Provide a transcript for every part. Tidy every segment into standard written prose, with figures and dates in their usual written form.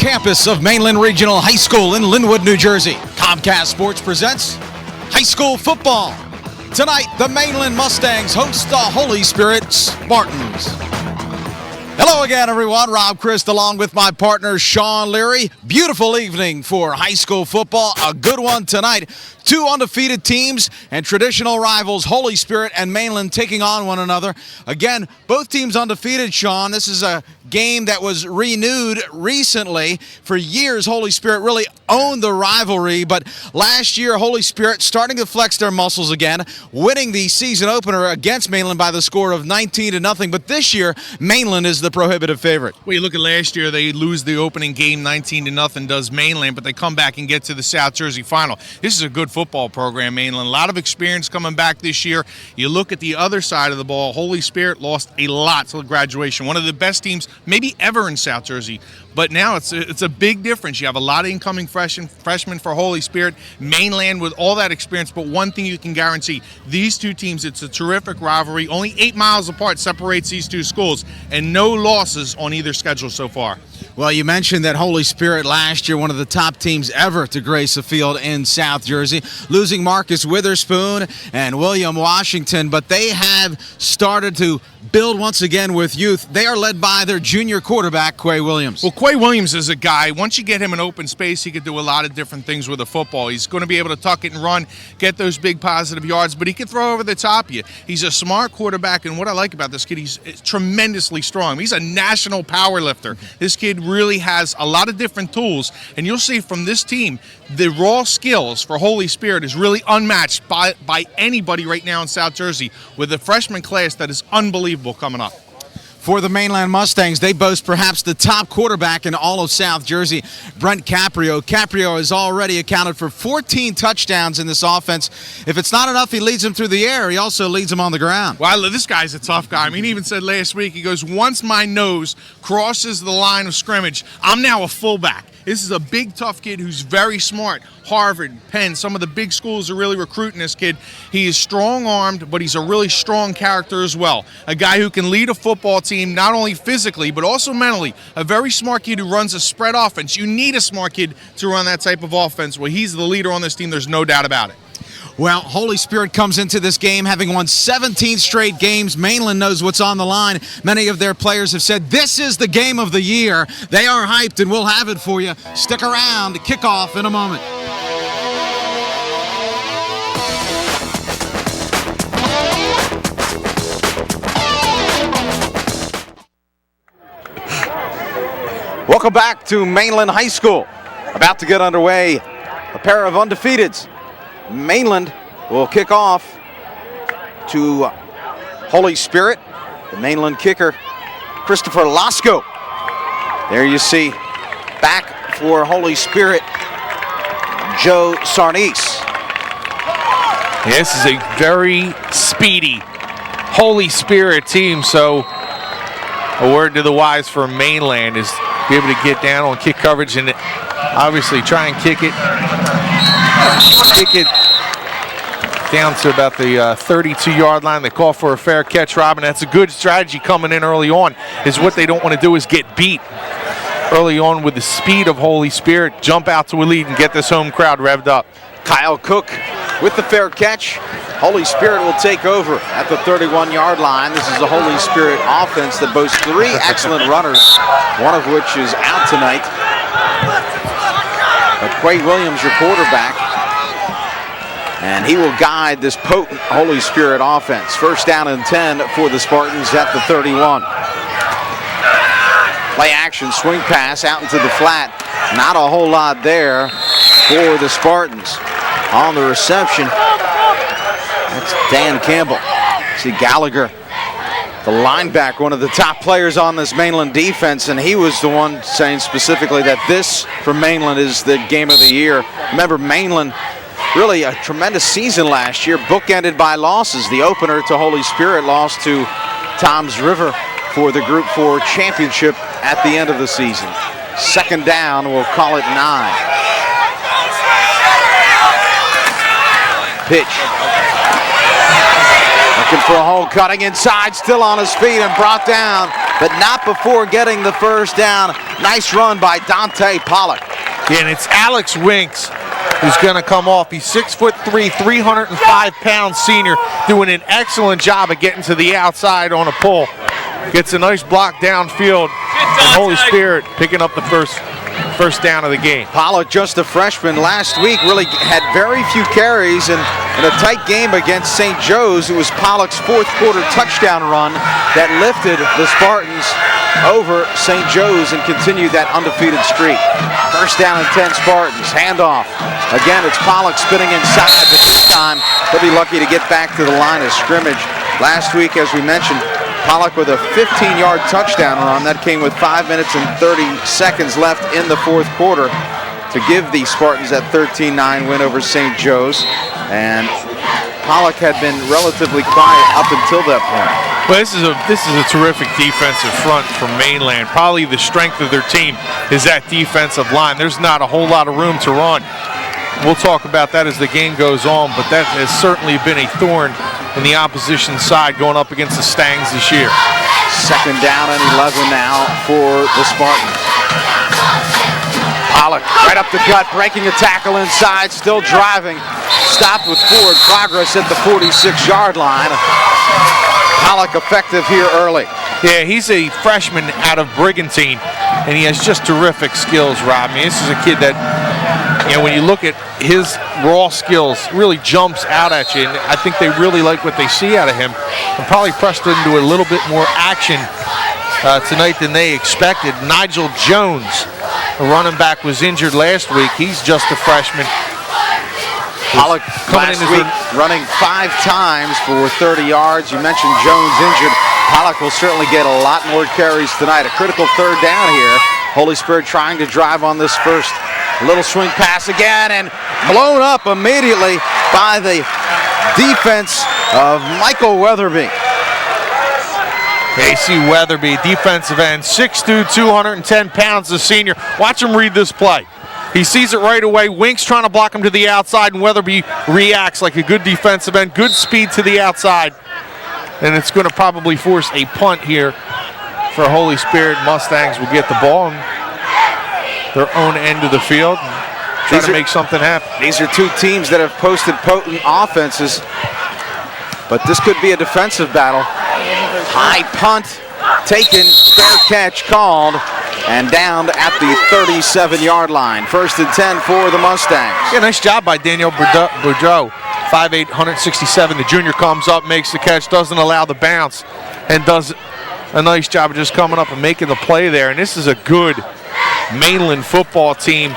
campus of Mainland Regional High School in Linwood, New Jersey. Comcast Sports presents high school football. Tonight, the Mainland Mustangs host the Holy Spirit Spartans. Hello again, everyone. Rob Christ along with my partner, Shawn Leary. Beautiful evening for high school football. A good one tonight. Two undefeated teams and traditional rivals, Holy Spirit and Mainland, taking on one another. Again, both teams undefeated, Shawn. This is a game that was renewed recently. For years, Holy Spirit really owned the rivalry, but last year, Holy Spirit starting to flex their muscles again, winning the season opener against Mainland by the score of 19-0. But this year, Mainland is the prohibitive favorite. Well, you look at last year, they lose the opening game 19-0, does Mainland, but they come back and get to the South Jersey final. This is a good football program, Mainland. A lot of experience coming back this year. You look at the other side of the ball, Holy Spirit lost a lot till graduation. One of the best teams maybe ever in South Jersey. But now it's a big difference. You have a lot of incoming freshmen for Holy Spirit, Mainland with all that experience. But one thing you can guarantee, these two teams, it's a terrific rivalry. Only 8 miles apart separates these two schools, and no losses on either schedule so far. Well, you mentioned that Holy Spirit last year, one of the top teams ever to grace a field in South Jersey, losing Marcus Witherspoon and William Washington, but they have started to build once again with youth. They are led by their junior quarterback, Quay Williams. Well, Quay Williams is a guy, once you get him in open space, he could do a lot of different things with a football. He's going to be able to tuck it and run, get those big positive yards, but he can throw over the top of you. He's a smart quarterback, and what I like about this kid, he's tremendously strong. He's a national power lifter. This kid really has a lot of different tools, and you'll see from this team, the raw skills for Holy Spirit is really unmatched by anybody right now in South Jersey, with a freshman class that is unbelievable coming up. For the Mainland Mustangs, they boast perhaps the top quarterback in all of South Jersey, Brent Caprio. Caprio has already accounted for 14 touchdowns in this offense. If it's not enough, he leads them through the air. He also leads them on the ground. Well, this guy's a tough guy. I mean, he even said last week, he goes, once my nose crosses the line of scrimmage, I'm now a fullback. This is a big, tough kid who's very smart. Harvard, Penn, some of the big schools are really recruiting this kid. He is strong-armed, but he's a really strong character as well. A guy who can lead a football team not only physically, but also mentally. A very smart kid who runs a spread offense. You need a smart kid to run that type of offense. Well, he's the leader on this team. There's no doubt about it. Well, Holy Spirit comes into this game having won 17 straight games. Mainland knows what's on the line. Many of their players have said this is the game of the year. They are hyped, and we'll have it for you. Stick around. Kickoff in a moment. Welcome back to Mainland High School. About to get underway, a pair of undefeateds. Mainland will kick off to Holy Spirit. The Mainland kicker, Christopher Lasco. There you see, back for Holy Spirit, Joe Sarnes. This is a very speedy Holy Spirit team, so a word to the wise for Mainland is be able to get down on kick coverage and obviously try and kick it down to about the 32-yard line. They call for a fair catch, Robin. That's a good strategy coming in early on. Is what they don't want to do is get beat early on with the speed of Holy Spirit, jump out to a lead and get this home crowd revved up. Kyle Cook with the fair catch. Holy Spirit will take over at the 31-yard line. This is a Holy Spirit offense that boasts 3 excellent runners, one of which is out tonight. But Quay Williams, your quarterback, and he will guide this potent Holy Spirit offense. First down and 10 for the Spartans at the 31. Play action, swing pass out into the flat. Not a whole lot there for the Spartans. On the reception, that's Dan Campbell. See Gallagher, the linebacker, one of the top players on this Mainland defense, and he was the one saying specifically that this, for Mainland, is the game of the year. Remember, Mainland, really a tremendous season last year, bookended by losses. The opener to Holy Spirit lost to Toms River for the Group 4 championship at the end of the season. Second down, we'll call it 9. Pitch. Looking for a hole, cutting inside, still on his feet and brought down but not before getting the first down. Nice run by Dante Pollock. Yeah, and it's Alex Winks who's going to come off. He's 6'3", 305-pound senior, doing an excellent job of getting to the outside on a pull. Gets a nice block downfield, and Holy Spirit picking up the first down of the game. Pollock, just a freshman last week, really had very few carries, and in a tight game against St. Joe's, it was Pollock's fourth quarter touchdown run that lifted the Spartans over St. Joe's and continued that undefeated streak. First down and 10 Spartans. Handoff. Again, it's Pollock spinning inside, but this time he'll be lucky to get back to the line of scrimmage. Last week, as we mentioned, Pollock with a 15-yard touchdown run. That came with 5 minutes and 30 seconds left in the fourth quarter to give the Spartans that 13-9 win over St. Joe's. And Pollock had been relatively quiet up until that point. Well, this is a terrific defensive front from Mainland. Probably the strength of their team is that defensive line. There's not a whole lot of room to run. We'll talk about that as the game goes on, but that has certainly been a thorn in the opposition side going up against the Stangs this year. Second down and 11 now for the Spartans. Pollock right up the gut, breaking a tackle inside, still driving. Stopped with forward progress at the 46-yard line. Pollock effective here early. Yeah, he's a freshman out of Brigantine, and he has just terrific skills, Rob. I mean, this is a kid that, when you look at his raw skills, really jumps out at you, and I think they really like what they see out of him, and probably pressed into a little bit more action tonight than they expected. Nigel Jones, the running back, was injured last week. He's just a freshman. Pollock last week running 5 times for 30 yards. You mentioned Jones injured. Pollock will certainly get a lot more carries tonight. A critical third down here. Holy Spirit trying to drive on this first. Little swing pass again, and blown up immediately by the defense of Michael Weatherby. AC Weatherby, defensive end, 6'2", 210 pounds, the senior. Watch him read this play. He sees it right away. Winks trying to block him to the outside, and Weatherby reacts like a good defensive end. Good speed to the outside. And it's going to probably force a punt here for Holy Spirit. Mustangs will get the ball on their own end of the field and try to make something happen. These are two teams that have posted potent offenses, but this could be a defensive battle. High punt taken, fair catch called, and down at the 37-yard line. First and 10 for the Mustangs. Yeah, nice job by Daniel Boudreau. 5'8", 167. The junior comes up, makes the catch, doesn't allow the bounce, and does a nice job of just coming up and making the play there. And this is a good Mainland football team.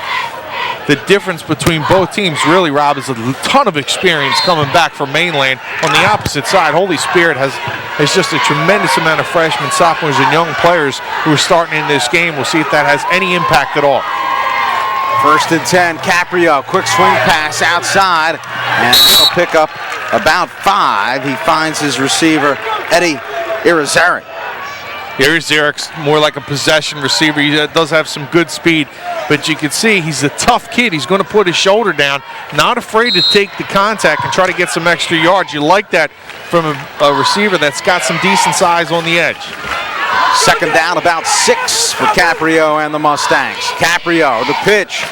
The difference between both teams really, Rob, is a ton of experience coming back from Mainland. On the opposite side, Holy Spirit has just a tremendous amount of freshmen, sophomores, and young players who are starting in this game. We'll see if that has any impact at all. First and 10, Caprio, quick swing pass outside, and he'll pick up about 5. He finds his receiver, Eddie Irizarek. Irizarek's more like a possession receiver. He does have some good speed, but you can see he's a tough kid. He's going to put his shoulder down, not afraid to take the contact and try to get some extra yards. You like that from a receiver that's got some decent size on the edge. Second down, about 6 for Caprio and the Mustangs. Caprio, the pitch,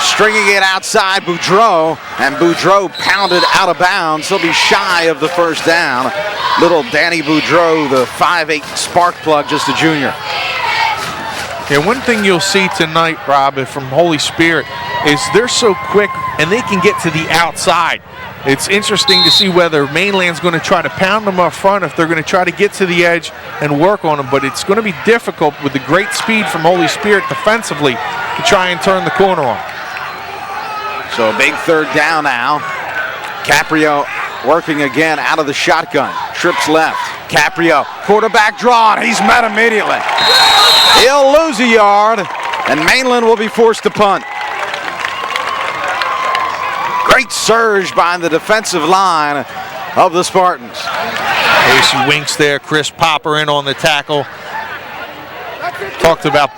stringing it outside Boudreau, and Boudreau pounded out of bounds. He'll be shy of the first down. Little Danny Boudreau, the 5'8" spark plug, just a junior. Yeah, one thing you'll see tonight, Rob, from Holy Spirit is they're so quick and they can get to the outside. It's interesting to see whether Mainland's going to try to pound them up front, if they're going to try to get to the edge and work on them, but it's going to be difficult with the great speed from Holy Spirit defensively to try and turn the corner on. So a big third down now. Caprio working again out of the shotgun. Trips left. Caprio, quarterback drawn. He's met immediately. He'll lose a yard, and Mainland will be forced to punt. Great surge by the defensive line of the Spartans. AC Winks there, Chris Popper in on the tackle. Talked about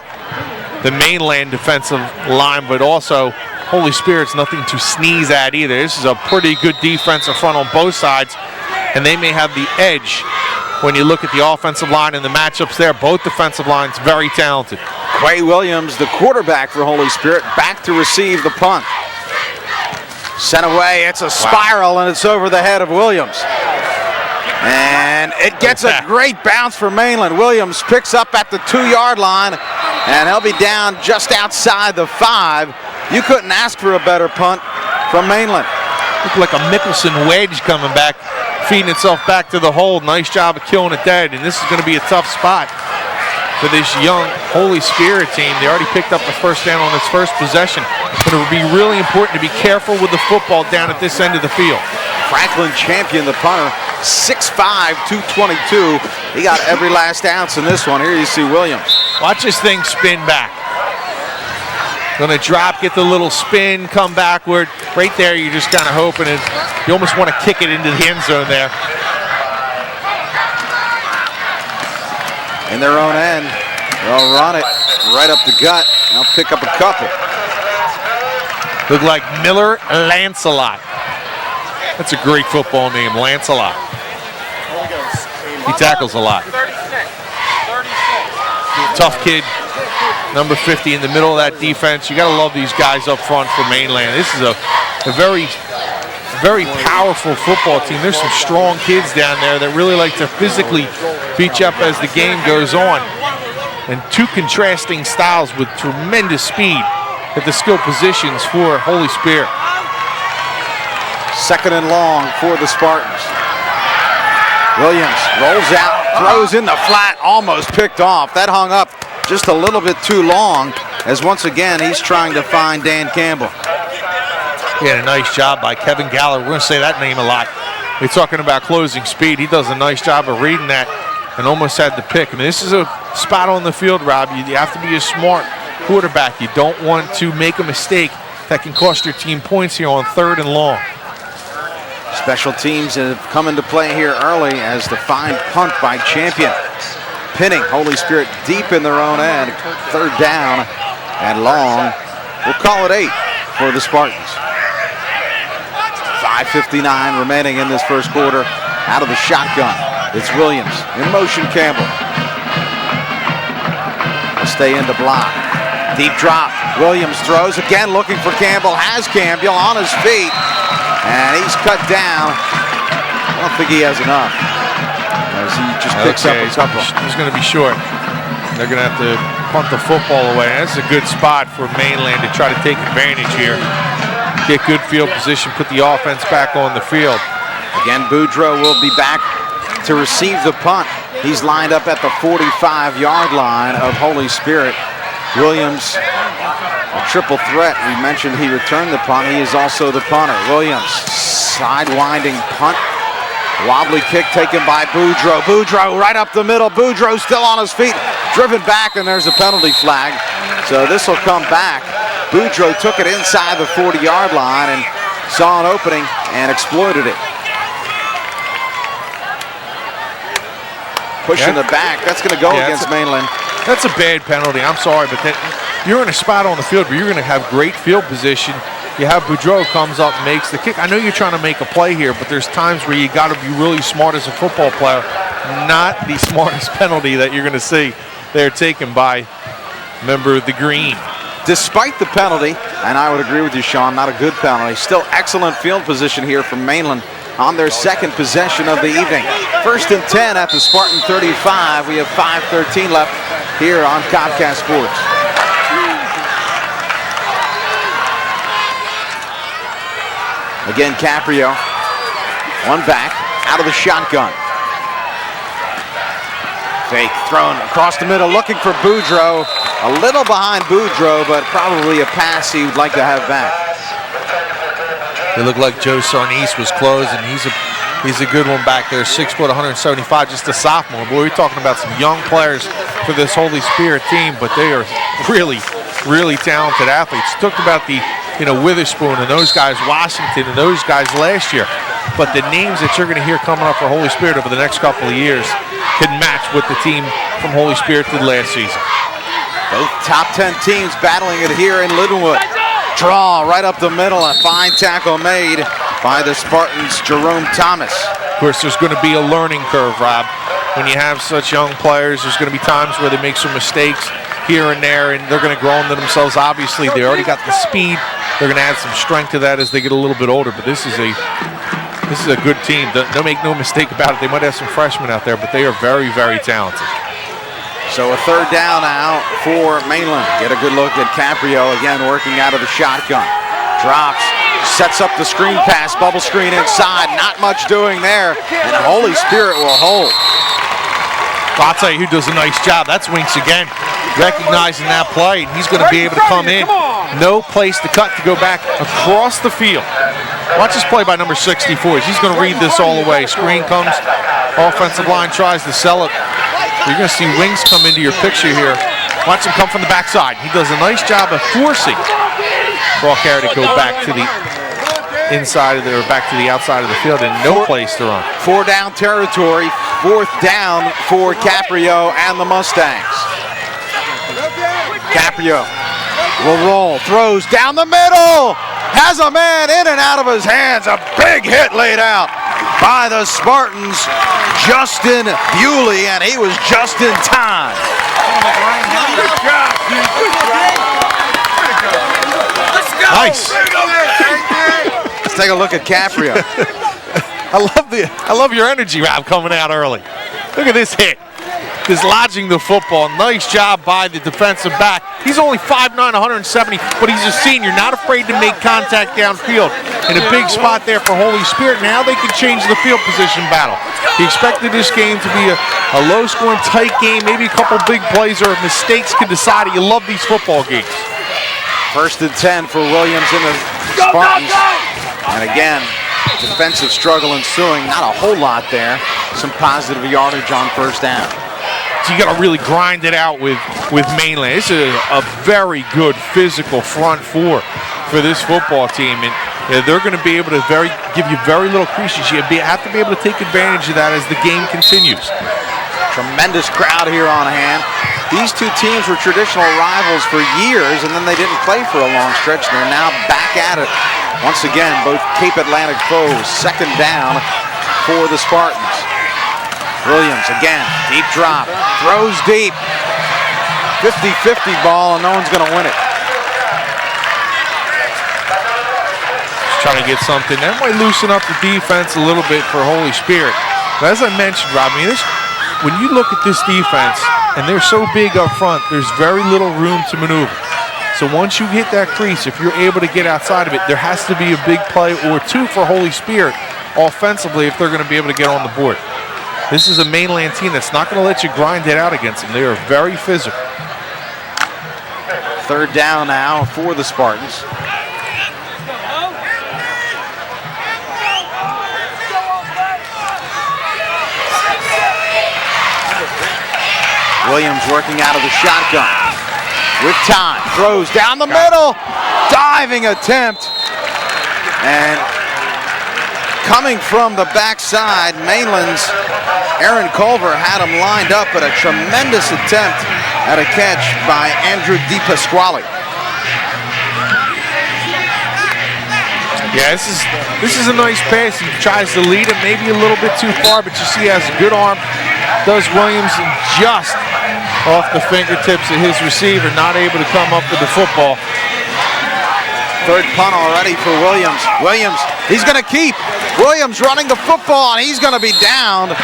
the Mainland defensive line, but also Holy Spirit's nothing to sneeze at either. This is a pretty good defensive front on both sides, and they may have the edge when you look at the offensive line and the matchups there. Both defensive lines very talented. Quay Williams, the quarterback for Holy Spirit, back to receive the punt. Sent away, it's a spiral, and it's over the head of Williams. And it gets a great bounce for Mainland. Williams picks up at the 2-yard line, and he'll be down just outside the 5. You couldn't ask for a better punt from Mainland. Looked like a Mickelson wedge coming back, feeding itself back to the hole. Nice job of killing it dead, and this is going to be a tough spot for this young Holy Spirit team. They already picked up the first down on its first possession, but it would be really important to be careful with the football down at this end of the field. Franklin Champion, the punter, 6'5", 222. He got every last ounce in this one. Here you see Williams. Watch this thing spin back. Gonna drop, get the little spin, come backward. Right there, you're just kind of hoping it. You almost want to kick it into the end zone there. In their own end, they'll run it right up the gut. They'll pick up a couple. Look like Miller Lancelot. That's a great football name, Lancelot. He tackles a lot. Tough kid, number 50 in the middle of that defense. You got to love these guys up front for Mainland. This is a very, very powerful football team. There's some strong kids down there that really like to physically beat you up as the game goes on. And two contrasting styles with tremendous speed at the skill positions for Holy Spirit. Second and long for the Spartans. Williams rolls out, throws in the flat, almost picked off. That hung up just a little bit too long, as once again he's trying to find Dan Campbell. He had a nice job by Kevin Galler. We're going to say that name a lot. We're talking about closing speed. He does a nice job of reading that and almost had the pick. I mean, this is a spot on the field, Rob. You have to be a smart quarterback. You don't want to make a mistake that can cost your team points here on 3rd and long. Special teams have come into play here early as the fine punt by Champion. Pinning Holy Spirit deep in their own end. 3rd down and long. We'll call it 8 for the Spartans. 5:59 remaining in this first quarter. Out of the shotgun, it's Williams. In motion, Campbell. Will stay in the block. Deep drop. Williams throws again, looking for Campbell. Has Campbell on his feet. And he's cut down. I don't think he has enough, as he just picks up a couple. He's going to be short. They're going to have to punt the football away. That's a good spot for Mainland to try to take advantage here. Get good field position, put the offense back on the field. Again, Boudreaux will be back to receive the punt. He's lined up at the 45-yard line of Holy Spirit. Williams, a triple threat. We mentioned he returned the punt. He is also the punter. Williams, side-winding punt. Wobbly kick taken by Boudreaux. Boudreaux right up the middle. Boudreaux still on his feet. Driven back, and there's a penalty flag. So this will come back. Boudreaux took it inside the 40-yard line and saw an opening and exploited it. Pushing the back. That's going to go against Mainland. That's a bad penalty. I'm sorry, but you're in a spot on the field where you're going to have great field position. You have Boudreaux comes up, makes the kick. I know you're trying to make a play here, but there's times where you got to be really smart as a football player. Not the smartest penalty that you're going to see there taken by a member of the green. Despite the penalty, and I would agree with you, Sean, not a good penalty. Still excellent field position here from Mainland on their second possession of the evening. 1st and 10 at the Spartan 35. We have 5:13 left here on Comcast Sports. Again, Caprio, one back, out of the shotgun. Fake thrown across the middle, looking for Boudreaux. A little behind Boudreaux, but probably a pass he would like to have back. It looked like Joe Sarnice was closed, and he's a good one back there. 6 foot, 175, just a sophomore. Boy, we're talking about some young players for this Holy Spirit team, but they are really, really talented athletes. Talked about the, Witherspoon and those guys, Washington and those guys last year. But the names that you're going to hear coming up for Holy Spirit over the next couple of years can match what the team from Holy Spirit did last season. Both top 10 teams battling it here in Linwood. Draw right up the middle, a fine tackle made by the Spartans' Jerome Thomas. Of course, there's going to be a learning curve, Rob. when you have such young players, there's going to be times where they make some mistakes here and there, and they're going to grow into themselves. Obviously, they already got the speed. They're going to add some strength to that as they get a little bit older, but this is a good team. Don't make no mistake about it. They might have some freshmen out there, but they are very, very talented. So a third down now for Mainland. Get a good look at Caprio again working out of the shotgun. Drops, sets up the screen pass, bubble screen inside. Not much doing there, and Holy Spirit will hold. I'll tell you who does a nice job. That's Winks again, recognizing that play. He's going to be able to come in. No place to cut to go back across the field. Watch this play by number 64. He's going to read this all the way. Screen comes, offensive line tries to sell it. You're going to see Wings come into your picture here. Watch him come from the backside. He does a nice job of forcing ball carrier to go back to the inside of the, or back to the outside of the field, and no place to run. 4 down territory, 4th down for Caprio and the Mustangs. Caprio will roll, throws down the middle, has a man in and out of his hands. A big hit laid out by the Spartans, Justin Bewley, and he was just in time. Nice. Let's take a look at Caprio. I love your energy, Rob, coming out early. Look at this hit. Just lodging the football. Nice job by the defensive back. He's only 5'9", 170, but he's a senior, not afraid to make contact downfield. In a big spot there for Holy Spirit. Now they can change the field position battle. He expected this game to be a low-scoring, tight game, maybe a couple big plays or mistakes can decide it. You love these football games. 1st and 10 for Williams and the Spartans. And again, defensive struggle ensuing. Not a whole lot there. Some positive yardage on 1st down. So you got to really grind it out with Mainland. This is a very good physical front four for this football team, and they're going to be able to give you very little creases. You have to be able to take advantage of that as the game continues. Tremendous crowd here on hand. These two teams were traditional rivals for years, and then they didn't play for a long stretch. They're now back at it once again. Both Cape Atlantic foes. 2nd down for the Spartans. Williams again, deep drop, throws deep. 50-50 ball, and no one's going to win it. Just trying to get something. That might loosen up the defense a little bit for Holy Spirit. But as I mentioned, Rob, when you look at this defense, and they're so big up front, there's very little room to maneuver. So once you hit that crease, if you're able to get outside of it, there has to be a big play or two for Holy Spirit offensively if they're going to be able to get on the board. This is a Mainland team that's not going to let you grind it out against them. They are very physical. 3rd down now for the Spartans. Williams working out of the shotgun. With time, throws down the middle. Diving attempt. And coming from the backside, Mainland's Aaron Culver had him lined up, but a tremendous attempt at a catch by Andrew DePasquale. Yeah, this is a nice pass. He tries to lead him maybe a little bit too far, but you see he has a good arm. Does Williams just off the fingertips of his receiver, not able to come up with the football. 3rd punt already for Williams. Williams, he's going to keep. Williams running the football, and he's going to be downed.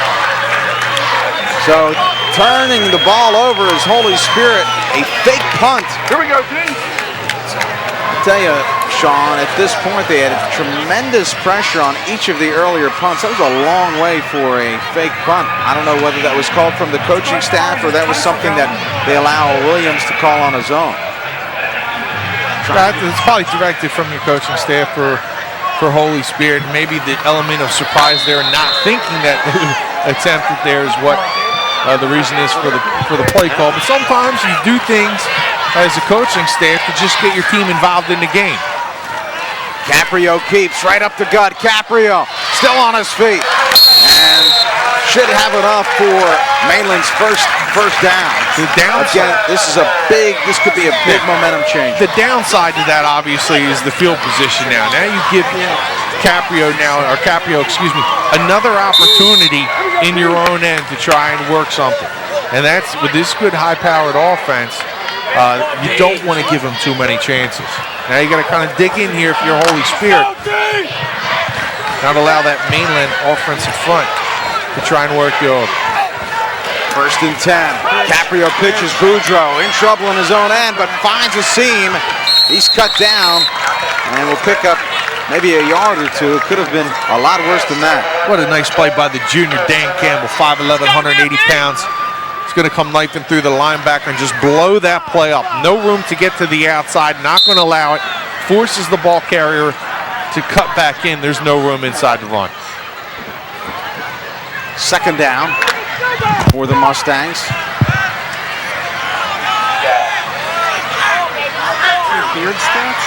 So turning the ball over is Holy Spirit, a fake punt. Here we go, Dean. I tell you, Shawn, at this point they had tremendous pressure on each of the earlier punts. That was a long way for a fake punt. I don't know whether that was called from the coaching staff or that was something that they allow Williams to call on his own. It's probably directed from your coaching staff for Holy Spirit. Maybe the element of surprise there, not thinking that attempt there is what the reason is for the play call. But sometimes you do things as a coaching staff to just get your team involved in the game. Caprio keeps right up the gut. Caprio still on his feet and should have enough for Mainland's first down. The downside. Again, this could be a big momentum change. The downside to that obviously is the field position now. Now you give Caprio, excuse me, another opportunity in your own end to try and work something. And that's, with this good high-powered offense, you don't want to give them too many chances. Now you got to kind of dig in here if you're Holy Spirit. Not allow that Mainland offensive front to try and work you over. 1st and 10. Caprio pitches Boudreaux in trouble in his own end, but finds a seam. He's cut down and will pick up maybe a yard or two. It could have been a lot worse than that. What a nice play by the junior Dan Campbell, 5'11", 180 pounds. He's going to come knifing through the linebacker and just blow that play up. No room to get to the outside, not going to allow it. Forces the ball carrier to cut back in. There's no room inside the run. 2nd down for the Mustangs. Beard stats?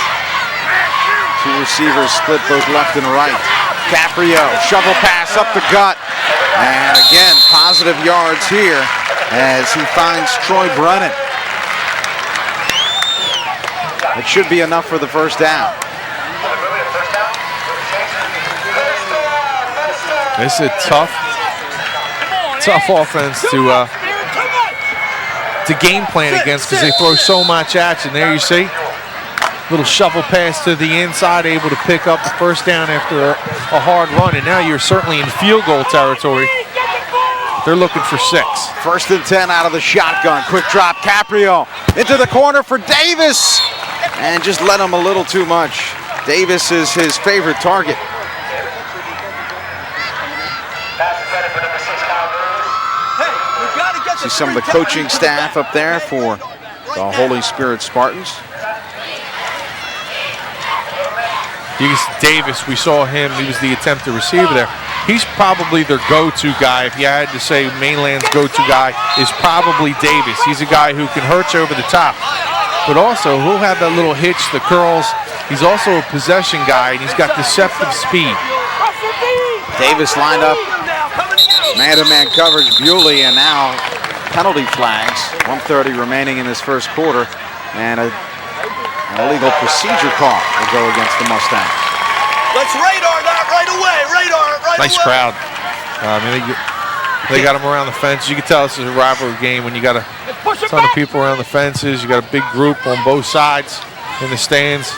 2 receivers split both left and right. Caprio, shovel pass up the gut. And again, positive yards here as he finds Troy Brennan. It should be enough for the 1st down. This is a tough offense to game plan against because they throw so much at you. And there you see, little shovel pass to the inside, able to pick up the 1st down after a hard run. And now you're certainly in field goal territory. They're looking for 6. 1st and 10 out of the shotgun. Quick drop, Caprio into the corner for Davis. And just let him a little too much. Davis is his favorite target. See some of the coaching staff up there for the Holy Spirit Spartans. Davis, we saw him, he was the attempted receiver there. He's probably their go-to guy. If you had to say Mainland's go-to guy is probably Davis. He's a guy who can hurt you over the top. But also, he'll have that little hitch, the curls. He's also a possession guy, and he's got deceptive speed. Davis lined up man-to-man coverage, Bewley, and now penalty flags. 1:30 remaining in this 1st quarter, and an illegal procedure call will go against the Mustangs. Let's radar that right away. Radar it right away. Nice crowd. They got them around the fence. You can tell this is a rivalry game when you got a ton of people around the fences. You got a big group on both sides in the stands.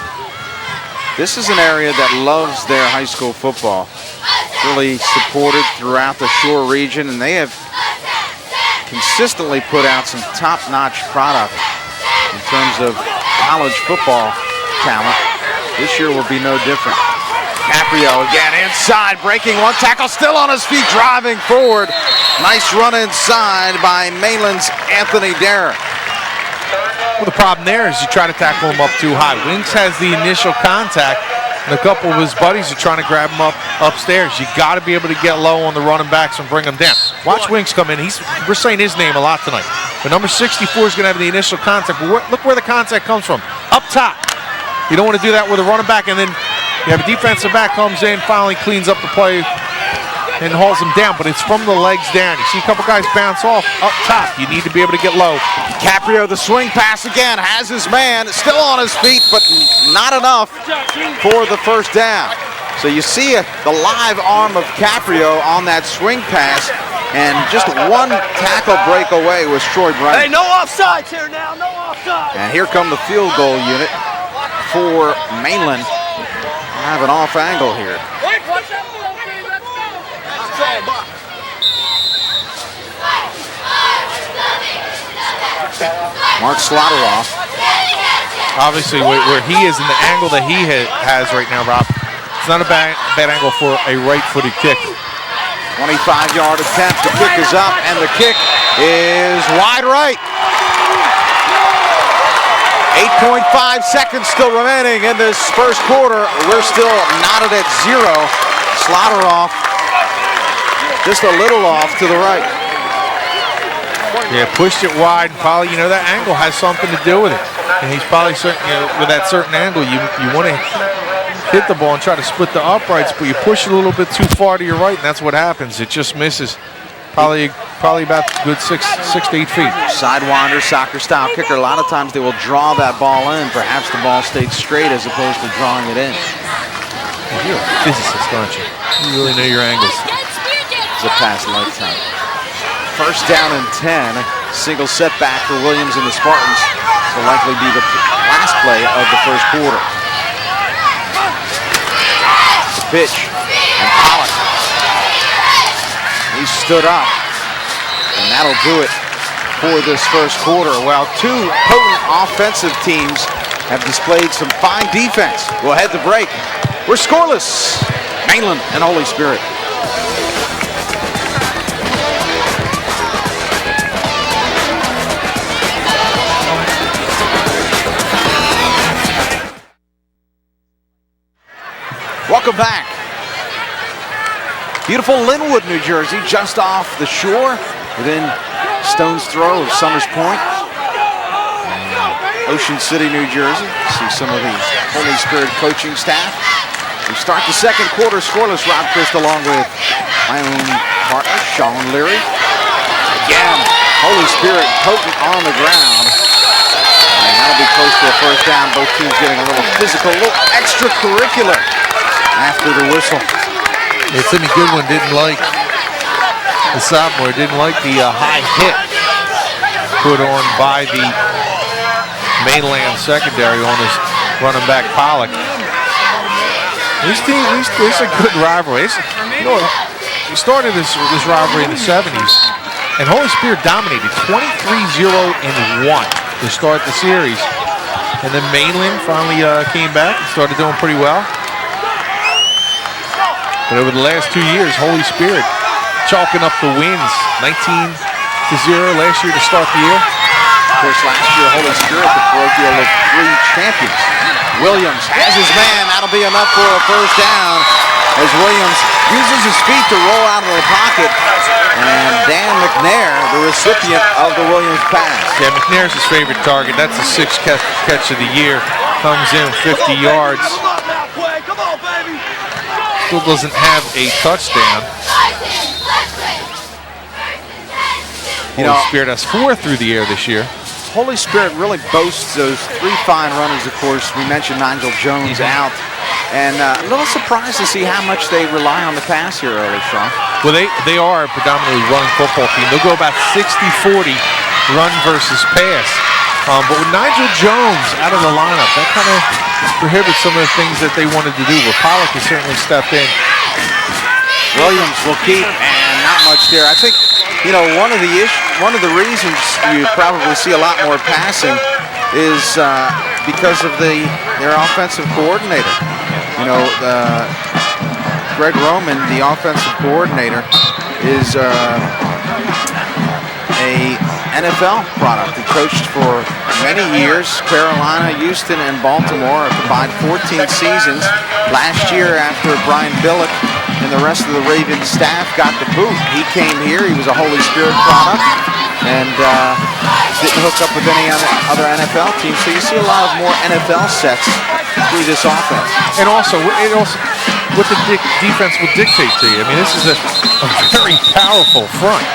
This is an area that loves their high school football. Really supported throughout the Shore region, and they have consistently put out some top-notch product in terms of college football talent. This year will be no different. Caprio again inside, breaking one tackle, still on his feet, driving forward. Nice run inside by Mainland's Anthony Darragh. Well, the problem there is you try to tackle him up too high. Winks has the initial contact, and a couple of his buddies are trying to grab him upstairs. You got to be able to get low on the running backs and bring them down. Watch Winks come in. We're saying his name a lot tonight. But number 64 is going to have the initial contact. But look where the contact comes from. Up top. You don't want to do that with a running back, and then you have a defensive back comes in, finally cleans up the play, and hauls him down. But it's from the legs down. You see a couple guys bounce off up top. You need to be able to get low. Caprio, the swing pass again, has his man still on his feet, but not enough for the 1st down. So you see the live arm of Caprio on that swing pass, and just one tackle break away was Troy Brennan. Hey, no offsides here now, no offsides. And here come the field goal unit for Mainland. I have an off angle here. Mark Slaughterhoff. Obviously, where he is in the angle that he has right now, Rob, it's not a bad angle for a right-footed kick. 25-yard attempt. The kick is up, and the kick is wide right. 8.5 seconds still remaining in this 1st quarter. We're still knotted at 0. Slaughterhoff just a little off to the right. Yeah, pushed it wide. Probably, that angle has something to do with it. And he's probably with that certain angle, you want to hit the ball and try to split the uprights, but you push it a little bit too far to your right, and that's what happens. It just misses. Probably about a good 6 to 8 feet. Sidewinder, soccer-style kicker. A lot of times they will draw that ball in. Perhaps the ball stayed straight as opposed to drawing it in. You're a physicist, aren't you? You really know your angles. It's a past lifetime. First down and 10. Single setback for Williams and the Spartans. Will likely be the last play of the first quarter. The pitch. And Pollock. He stood up. And that'll do it for this first quarter. While two potent offensive teams have displayed some fine defense. We'll head to break. We're scoreless. Mainland and Holy Spirit. Welcome back. Beautiful Linwood, New Jersey, just off the shore, within stone's throw of Summers Point. Ocean City, New Jersey. See some of the Holy Spirit coaching staff. We start the second quarter scoreless. Rob Christ along with my own partner, Shawn Leary. Again, Holy Spirit potent on the ground. And that'll be close to a first down. Both teams getting a little physical, a little extracurricular after the whistle. Timmy Goodwin didn't like, the sophomore, didn't like the high hit put on by the Mainland secondary on his running back Pollock. These teams, it's a good rivalry. You know, we started this rivalry in the 70s, and Holy Spirit dominated 23-0-1 to start the series. And then Mainland finally came back and started doing pretty well. But over the last 2 years, Holy Spirit chalking up the wins. 19-0 last year to start the year. Of course, last year, Holy Spirit, the parochial of 3 champions. Williams has his man. That'll be enough for a first down as Williams uses his feet to roll out of the pocket. And Dan McNair, the recipient of the Williams pass. Yeah, McNair's his favorite target. That's the 6th catch of the year. Comes in 50 yards. Still doesn't have a touchdown. Holy Spirit has 4 through the air this year. Holy Spirit really boasts those 3 fine runners, of course. We mentioned Nigel Jones out. And a little surprised to see how much they rely on the pass here early, Shawn. Well, they are a predominantly running football team. They'll go about 60-40 run versus pass. But with Nigel Jones out of the lineup, that kind of prohibits some of the things that they wanted to do. But Pollock has certainly stepped in. Williams will keep, and not much there. I think, you know, one of the reasons you probably see a lot more passing is because of their offensive coordinator. You know, Greg Roman, the offensive coordinator, is a NFL product. He coached for many years, Carolina, Houston, and Baltimore, a combined 14 seasons. Last year, after Brian Billick and the rest of the Ravens staff got the boot, he came here. He was a Holy Spirit product and didn't hook up with any other NFL team. So you see a lot of more NFL sets through this offense. And also what the defense will dictate to you. I mean, this is a very powerful front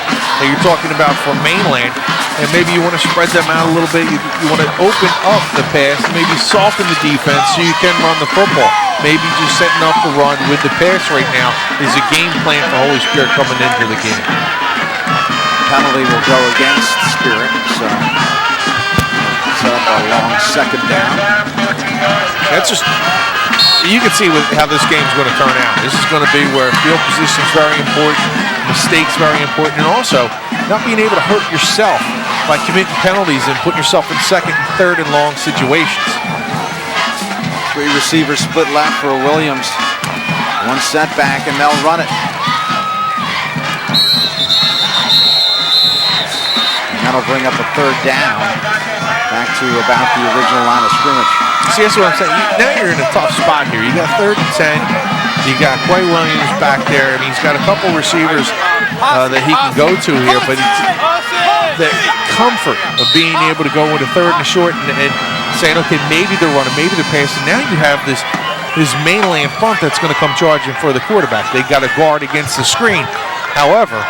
that you're talking about for Mainland, and maybe you want to spread them out a little bit. You want to open up the pass, maybe soften the defense so you can run the football. Maybe just setting up the run with the pass right now is a game plan for Holy Spirit coming into the game. Penalty will go against Spirit, so set up a long second down. That's just, you can see how this game's going to turn out. This is going to be where field position is very important, mistakes very important, and also not being able to hurt yourself by committing penalties and putting yourself in second and third and long situations. 3 receivers split left for Williams. 1 setback, and they'll run it. And that'll bring up a 3rd down. Back to about the original line of scrimmage. See, that's what I'm saying. Now you're in a tough spot here. You got 3rd and 10. You got Quay Williams back there. I mean, he's got a couple receivers that he can go to here, but it's the comfort of being able to go with a 3rd and a short and saying, okay, maybe they're running, maybe they're passing. Now you have this Mainland front that's going to come charging for the quarterback. They got a guard against the screen. However,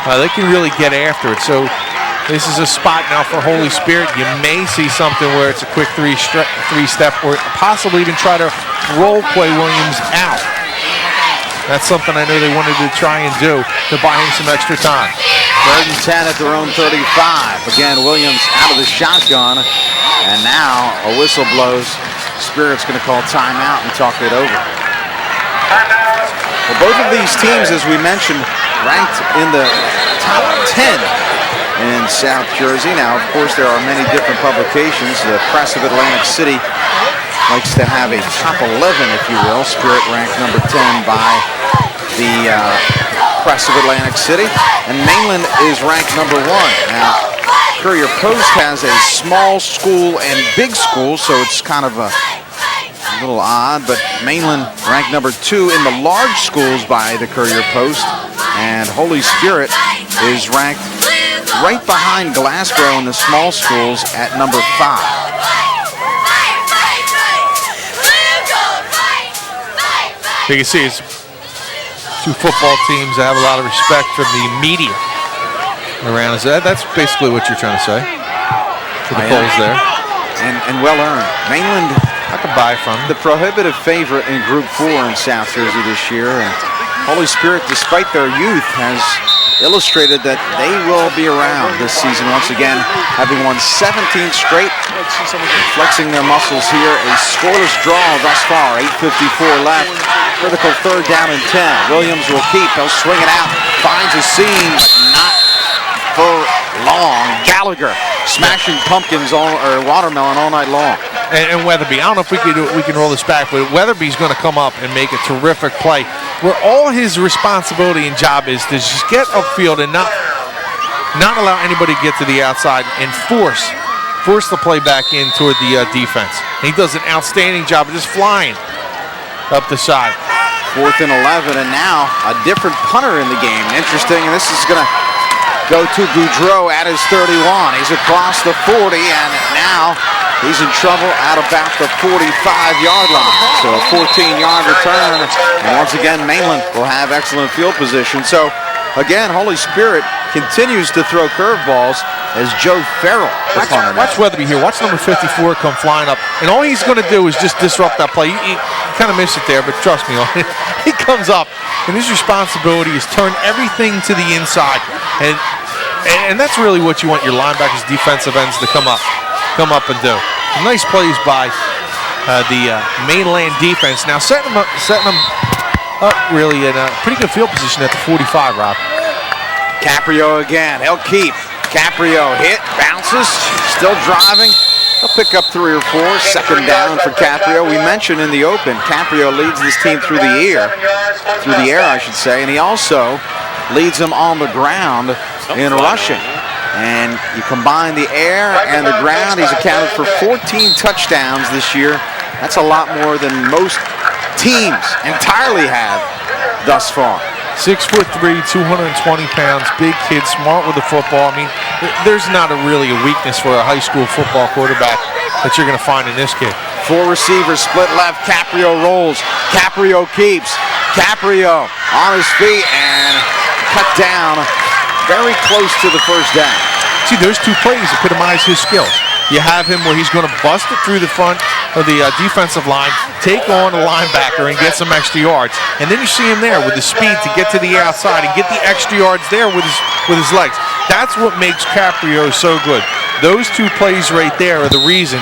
they can really get after it. So this is a spot now for Holy Spirit. You may see something where it's a quick three-step or possibly even try to role play Williams out. That's something I know they wanted to try and do to buy him some extra time. 3rd and 10 at their own 35. Again, Williams out of the shotgun. And now a whistle blows. Spirit's going to call timeout and talk it over. Well, both of these teams, as we mentioned, ranked in the top 10 in South Jersey. Now, of course, there are many different publications. The Press of Atlantic City likes to have a top 11, if you will. Spirit ranked number 10 by the Press of Atlantic City. And Mainland is ranked number 1. Now, Courier Post has a small school and big school, so it's kind of a little odd. But Mainland ranked number 2 in the large schools by the Courier Post. And Holy Spirit is ranked right behind Glassboro in the small schools at number 5. You can see it's two football teams that have a lot of respect from the media around. That's basically what you're trying to say for the polls there. And well earned. Mainland, I can buy from the prohibitive favorite in Group 4 in South Jersey this year. And Holy Spirit, despite their youth, has illustrated that they will be around this season once again, having won 17 straight, flexing their muscles here. A scoreless draw thus far, 8:54 left. Critical 3rd down and 10. Williams will keep. He'll swing it out. Finds a seam, but not for long. Gallagher smashing pumpkins or watermelon all night long. And Weatherby, I don't know if we can roll this back, but Weatherby's going to come up and make a terrific play where all his responsibility and job is to just get upfield and not allow anybody to get to the outside and force the play back in toward the defense. And he does an outstanding job of just flying up the side. 4th and 11, and now a different punter in the game. Interesting, and this is going to go to Boudreau at his 31. He's across the 40, and now he's in trouble at about the 45-yard line. So a 14-yard return, and once again, Mainland will have excellent field position. So, again, Holy Spirit continues to throw curveballs as Joe Farrell, the punter. Watch Weatherby here. Watch number 54 come flying up. And all he's going to do is just disrupt that play. You kind of missed it there, but trust me, he comes up, and his responsibility is turn everything to the inside. And that's really what you want your linebackers, defensive ends to come up and do. Nice plays by the Mainland defense. Now setting them up really in a pretty good field position at the 45, Rob. Caprio again. He'll keep. Caprio hit, bounces, still driving. He'll pick up 3 or 4. 2nd down for Caprio. We mentioned in the open, Caprio leads this team through the air, I should say, and he also leads them on the ground in rushing. And you combine the air and the ground, he's accounted for 14 touchdowns this year. That's a lot more than most teams entirely have thus far. 6'3", 220 pounds, big kid, smart with the football. I mean, there's not really a weakness for a high school football quarterback that you're going to find in this kid. 4 receivers split left. Caprio rolls. Caprio keeps. Caprio on his feet and cut down very close to the 1st down. See, those 2 plays epitomize his skills. You have him where he's going to bust it through the front of the defensive line, take on a linebacker and get some extra yards. And then you see him there with the speed to get to the outside and get the extra yards there with his legs. That's what makes Caprio so good. Those 2 plays right there are the reason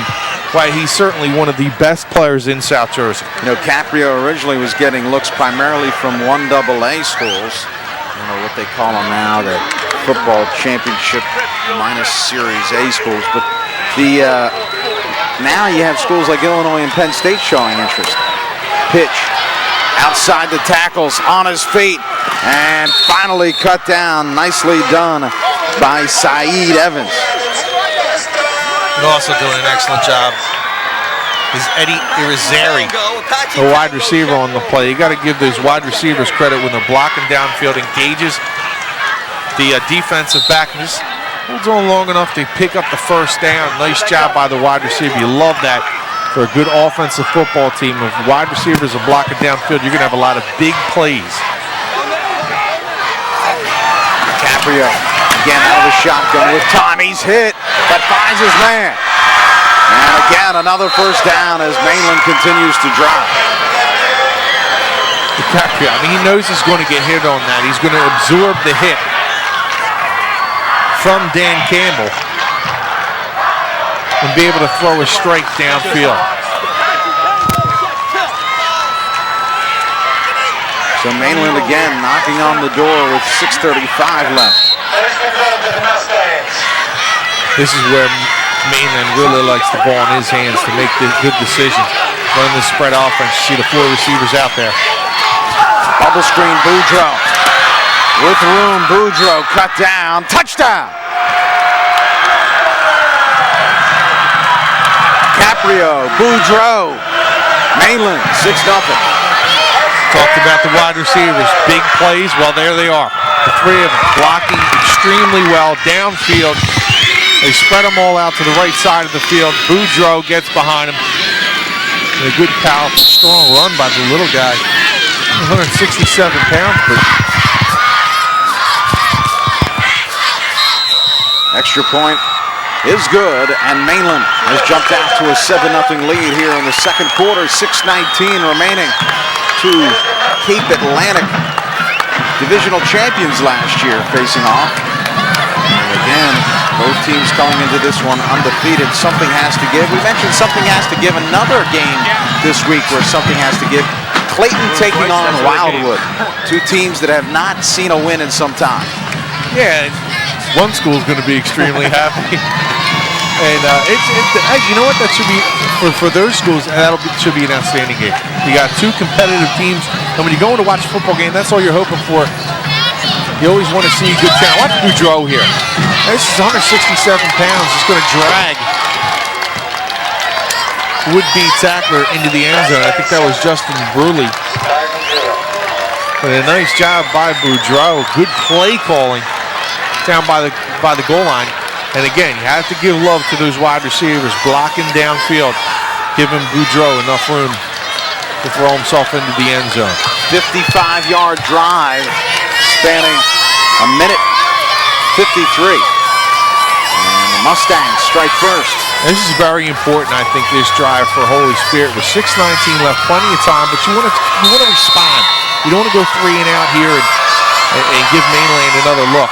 why he's certainly one of the best players in South Jersey. You know, Caprio originally was getting looks primarily from 1AA schools. I don't know what they call them now, the football championship minus Series A schools. But now you have schools like Illinois and Penn State showing interest. Pitch outside the tackles, on his feet, and finally cut down. Nicely done by Saeed Evans. And also doing an excellent job is Eddie Irizarry, the wide receiver on the play. You got to give those wide receivers credit when they're blocking downfield, engages the defensive back, and just holds on long enough to pick up the 1st down. Nice job by the wide receiver. You love that for a good offensive football team. If wide receivers are blocking downfield, you're going to have a lot of big plays. Caprio again out of the shotgun with time. He's hit, but finds his man. And again, another first down as Mainland continues to drive. I mean, he knows he's going to get hit on that. He's going to absorb the hit from Dan Campbell and be able to throw a strike downfield. So Mainland again knocking on the door with 6:35 left. This is where Mainland really likes the ball in his hands to make the good decisions. Run the spread offense. You see the 4 receivers out there. Bubble screen, Boudreaux. With room, Boudreaux cut down. Touchdown! Caprio, Boudreaux. Mainland, 6-0. Talked about the wide receivers. Big plays. Well, there they are. The 3 of them blocking extremely well downfield. They spread them all out to the right side of the field. Boudreaux gets behind him. And a good, powerful, strong run by the little guy. 167 pounds, but extra point is good, and Mainland has jumped out to a 7-0 lead here in the second quarter. 6:19 remaining to Cape Atlantic, divisional champions last year, facing off. And again, both teams coming into this one undefeated. Something has to give. We mentioned something has to give. Another game this week where something has to give. Clayton taking on Wildwood. 2 teams that have not seen a win in some time. yeah, one school is going to be extremely happy. And you know what? That should be for those schools. Should be an outstanding game. You got 2 competitive teams, and when you go in to watch a football game, that's all you're hoping for. You always want to see a good talent. Watch Boudreaux here. This is 167 pounds. He's going to drag would-be tackler into the end zone. I think that was Justin Bruley. But a nice job by Boudreaux. Good play calling down by the goal line. And again, you have to give love to those wide receivers blocking downfield, giving Boudreaux enough room to throw himself into the end zone. 55-yard drive spanning a minute 53. And the Mustangs strike first. This is very important, I think, this drive for Holy Spirit. With 6:19 left, plenty of time, but you want to respond. You don't want to go 3 and out here and give Mainland another look.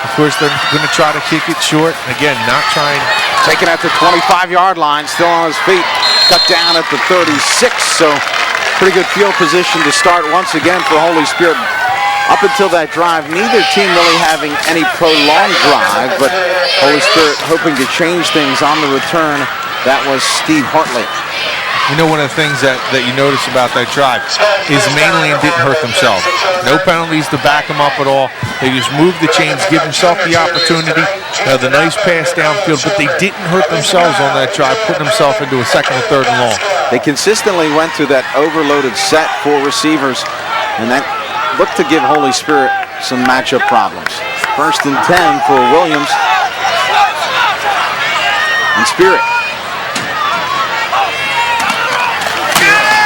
Of course, they're going to try to kick it short. Again, not trying. Taken at the 25-yard line, still on his feet. Cut down at the 36, so pretty good field position to start once again for Holy Spirit. Up until that drive, neither team really having any prolonged drive, but Holy Spirit hoping to change things on the return. That was Steve Hartley. You know, one of the things that you notice about that drive is Mainland didn't hurt themselves. No penalties to back them up at all. They just moved the chains, give themselves the opportunity. The nice pass downfield, but they didn't hurt themselves on that drive, putting themselves into a 2nd or 3rd and long. They consistently went through that overloaded set for receivers, and that looked to give Holy Spirit some matchup problems. 1st and 10 for Williams and Spirit.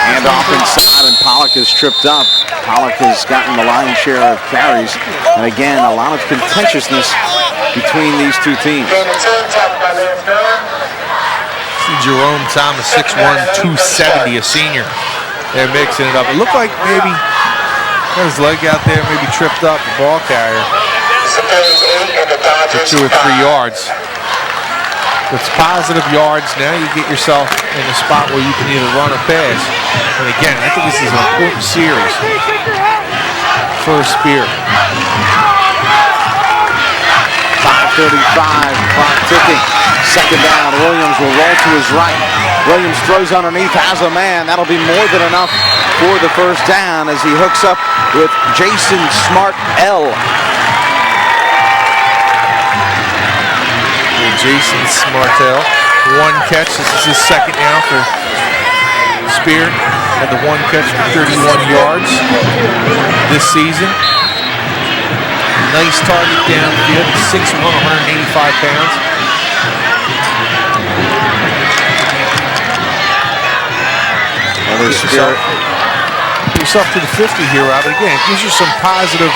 Hand off inside, and Pollock is tripped up. Pollock has gotten the lion's share of carries. And again, a lot of contentiousness between these 2 teams. See Jerome Thomas, 6'1", 270, a senior. They're mixing it up. It looked like maybe got his leg out there, maybe tripped up the ball carrier for 2 or 3 yards. It's positive yards. Now you get yourself in a spot where you can either run or pass. And again, I think this is an important series for Spirit. 5:35, clock ticking. 2nd down. Williams will roll to his right. Williams throws underneath, has a man. That'll be more than enough for the first down as he hooks up with Jason Smart-L. Jason Smartell, 1 catch. This is his 2nd now for Spear. Had the 1 catch for 31 yards this season. Nice target downfield. 6'1", 185 pounds. Get yourself to the 50 here, Robert. Again, it gives you some positive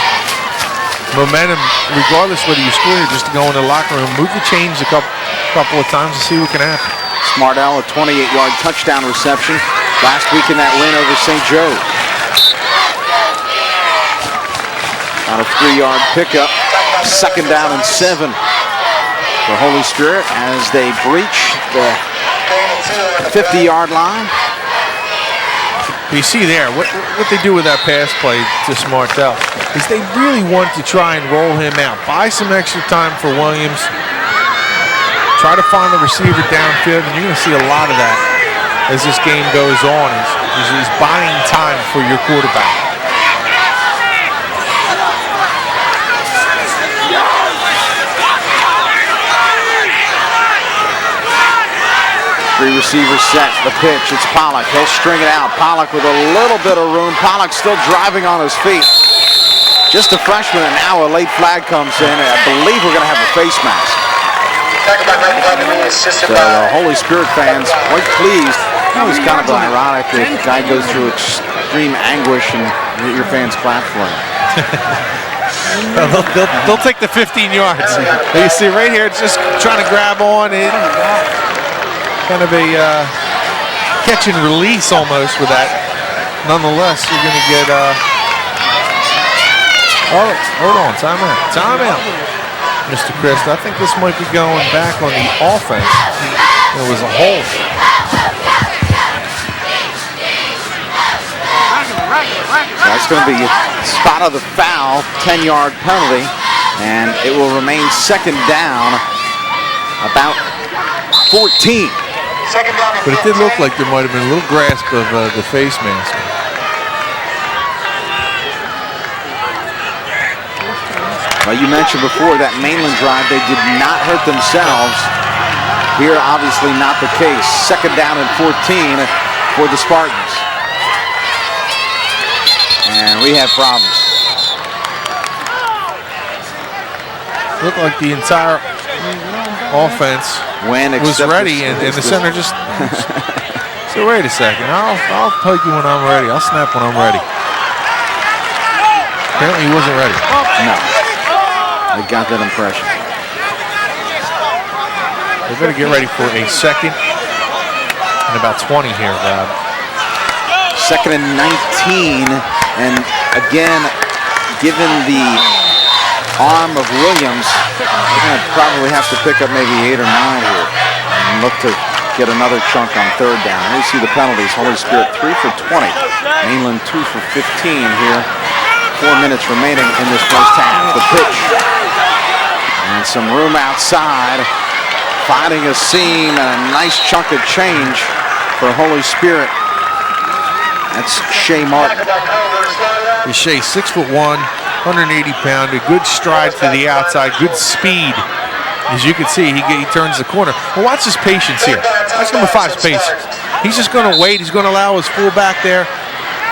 momentum, regardless whether you score or just to go in the locker room, move the chains a couple of times and see what can happen. Smartell, a 28-yard touchdown reception last week in that win over St. Joe. On a 3-yard pickup, 2nd down and 7 for Holy Spirit as they breach the 50-yard line. You see there, what they do with that pass play to Smartell is they really want to try and roll him out. Buy some extra time for Williams. Try to find the receiver downfield, and you're going to see a lot of that as this game goes on. He's buying time for your quarterback. Three receivers set, the pitch, it's Pollock. He'll string it out. Pollock with a little bit of room. Pollock still driving on his feet. Just a freshman, and now a late flag comes in. I believe we're going to have a face mask. So the Holy Spirit fans quite pleased. It was kind of ironic that the guy goes through extreme anguish and your fans clap for him. They'll take the 15 yards. You see right here, it's just trying to grab on it. Kind of a catch and release almost with that. Nonetheless, you're going to get. Oh, hold on, timeout, Mr. Christ. I think this might be going back on the offense. There was a hold. That's going to be spot of the foul, 10-yard penalty, and it will remain 2nd down, about 14. But it did look like there might have been a little grasp of the face mask. Well, you mentioned before that Mainland drive, they did not hurt themselves. Here, obviously not the case. 2nd down and 14 for the Spartans. And we have problems. Looked like the entire offense was ready, and the center just so wait a second, I'll poke you when I'm ready. I'll snap when I'm ready. Apparently he wasn't ready. No. I got that impression. They better get ready for a 2nd and about 20 here, Rob. 2nd and 19, and again, given the arm of Williams, they're going to probably have to pick up maybe 8 or 9 here and look to get another chunk on 3rd down. Here you see the penalties. Holy Spirit 3 for 20. Mainland 2 for 15 here. 4 minutes remaining in this first half. The pitch. And some room outside. Finding a seam and a nice chunk of change for Holy Spirit. That's Shea Martin. Shea, 6'1", 180-pounder, good stride to the outside, good speed. As you can see, he turns the corner. Well, watch his patience here. That's number 5's patience. He's just going to wait. He's going to allow his fullback there.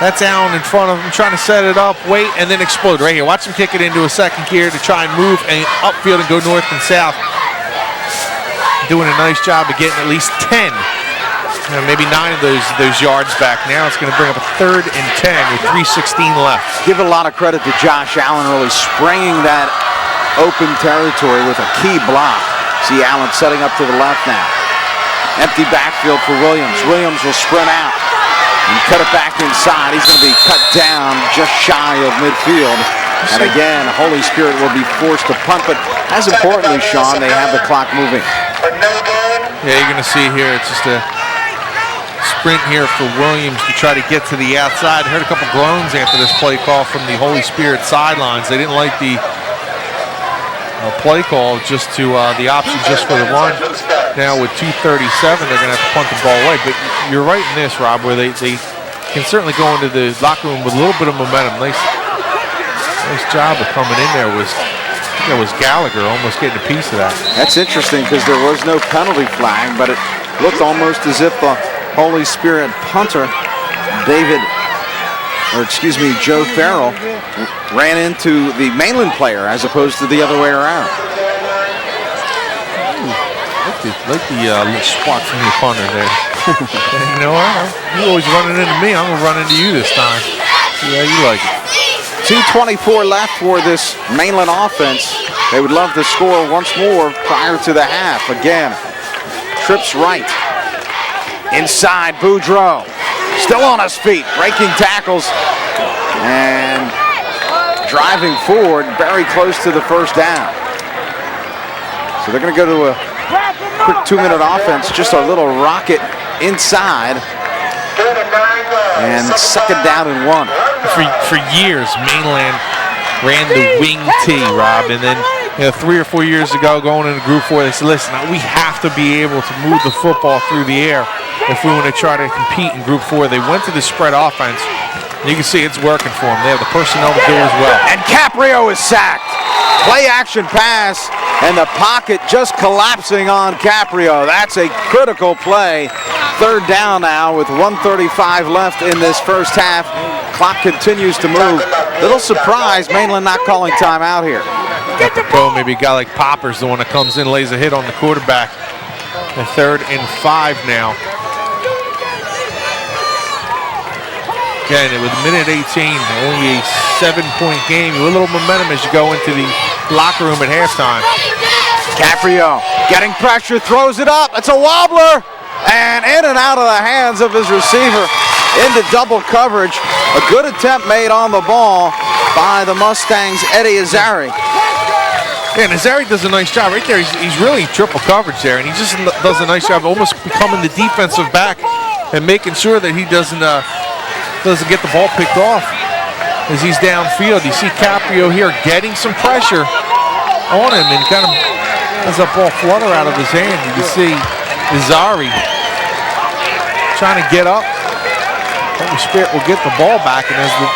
That's Allen in front of him, trying to set it up, wait, and then explode. Right here, watch him kick it into a 2nd gear to try and move and upfield and go north and south. Doing a nice job of getting at least 10. Maybe 9 of those yards back. Now it's going to bring up a 3rd and 10 with 3:16 left. Give a lot of credit to Josh Allen really springing that open territory with a key block. See Allen setting up to the left now. Empty backfield for Williams. Williams will sprint out and cut it back inside. He's going to be cut down just shy of midfield. And again, Holy Spirit will be forced to punt, but as importantly, Shawn, they have the clock moving. Yeah, you're going to see here, it's just a sprint here for Williams to try to get to the outside. I heard a couple groans after this play call from the Holy Spirit sidelines. They didn't like the play call just to the option just for the run. Now with 2:37, they're going to have to punt the ball away. But you're right in this, Rob, where they can certainly go into the locker room with a little bit of momentum. Nice job of coming in there. I think it was Gallagher almost getting a piece of that. That's interesting because there was no penalty flag, but it looked almost as if the Holy Spirit punter, Joe Farrell, ran into the Mainland player as opposed to the other way around. Like the little spot from your punter there. You know what? You always running into me. I'm going to run into you this time. Yeah, you like it. 2:24 left for this Mainland offense. They would love to score once more prior to the half. Again, trips right. Inside, Boudreaux. Still on his feet, breaking tackles and driving forward very close to the first down. So they're going to go to a quick 2-minute offense, just a little rocket inside. And second down and 1. For years, Mainland ran the wing T, Rob, and then 3 or 4 years ago, going into Group 4, they said, listen, we have to be able to move the football through the air if we want to try to compete in Group 4. They went to the spread offense. You can see it's working for them. They have the personnel to do it as well. And Caprio is sacked. Play action pass, and the pocket just collapsing on Caprio. That's a critical play. Third down now with 1:35 left in this first half. Clock continues to move. Little surprise, Mainland not calling timeout here. Apropos, maybe a guy like Popper's the one that comes in, lays a hit on the quarterback. And 3rd and 5 now. Again, with a minute 18, only a 7-point game. A little momentum as you go into the locker room at halftime. Caprio getting pressure, throws it up. It's a wobbler. And in and out of the hands of his receiver into double coverage. A good attempt made on the ball by the Mustangs' Eddie Azari. Yeah, and Azari does a nice job right there. He's really in triple coverage there, and he just does a nice job almost becoming the defensive back and making sure that he doesn't get the ball picked off as he's downfield. You see Caprio here getting some pressure on him and kind of has that ball flutter out of his hand. You can see Azari trying to get up. Holy Spirit will get the ball back, and as the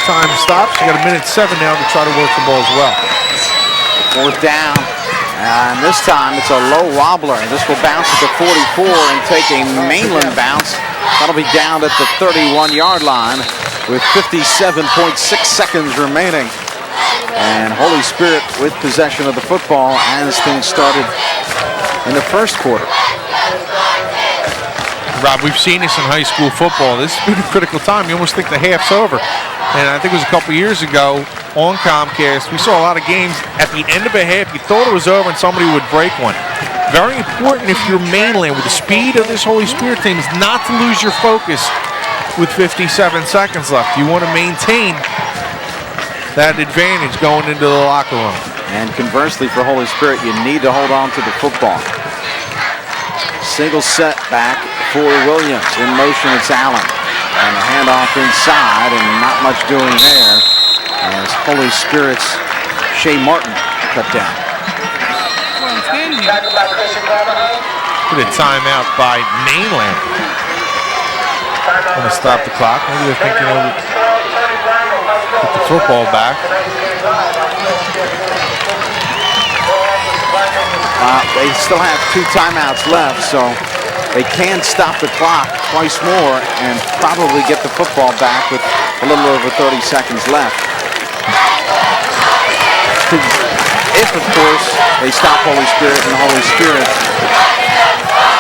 time stops, you got a minute 7 now to try to work the ball as well. 4th down, and this time it's a low wobbler. This will bounce at the 44 and take a Mainland bounce. That'll be down at the 31-yard line with 57.6 seconds remaining. And Holy Spirit with possession of the football as things started in the first quarter. Rob, we've seen this in high school football. This has been a critical time. You almost think the half's over. And I think it was a couple years ago on Comcast, we saw a lot of games at the end of a half, you thought it was over and somebody would break one. Very important if you're Mainland with the speed of this Holy Spirit team is not to lose your focus with 57 seconds left. You want to maintain that advantage going into the locker room. And conversely for Holy Spirit, you need to hold on to the football. Single set back for Williams. In motion, it's Allen. And a handoff inside, and not much doing there as Holy Spirit's Shea Martin cut down. Good a timeout by Mainland. Want to stop the clock. Maybe they're thinking of put the football back. They still have 2 timeouts left, so they can stop the clock twice more and probably get the football back with a little over 30 seconds left. If, of course, they stop Holy Spirit and the Holy Spirit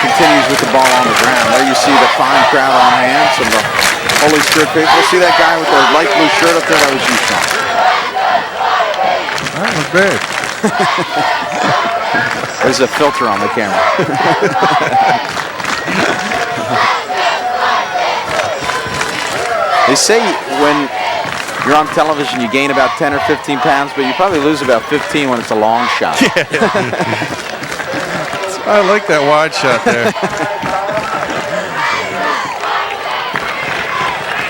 continues with the ball on the ground. There you see the fine crowd on hand, some of the Holy Spirit people. See that guy with the light blue shirt up there? That was you, Shawn. That was bad. There's a filter on the camera. They say when you're on television you gain about 10 or 15 pounds, but you probably lose about 15 when it's a long shot. Yeah. I like that wide shot there.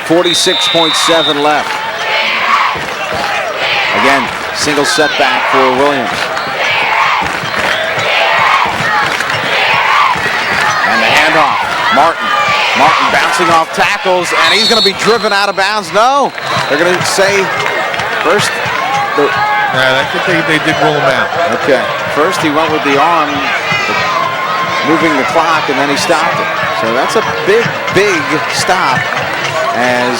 46.7 left. Again, single setback for Williams. And the handoff, Martin. Martin bouncing off tackles, and he's going to be driven out of bounds. No, they're going to say first. I think they did rule him out. Okay, first he went with the arm, moving the clock, and then he stopped it. So that's a big, big stop, as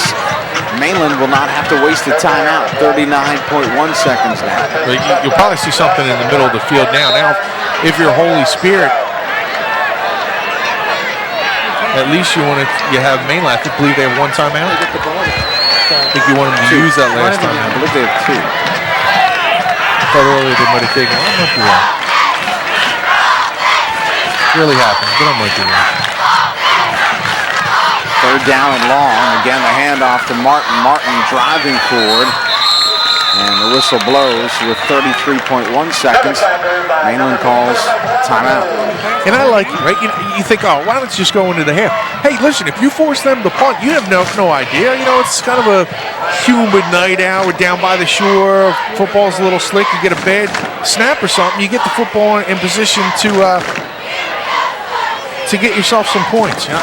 Mainland will not have to waste a timeout. 39.1 seconds now. You'll probably see something in the middle of the field now. Now, if you're Holy Spirit, at least you have Mainland. I believe they have 1 timeout. I think you want them to use that last time. I believe they have 2. I thought earlier they might have taken. I might be wrong. Really happens, but I might be wrong. Third down and long. Again, the handoff to Martin. Martin driving forward. And the whistle blows with 33.1 seconds. Mainland calls timeout. And I like it, right? You think, oh, why don't you just go into the half? Hey, listen, if you force them to punt, you have no idea. You know, it's kind of a humid night out. We're down by the shore. Football's a little slick. You get a bad snap or something. You get the football in position to get yourself some points. You know,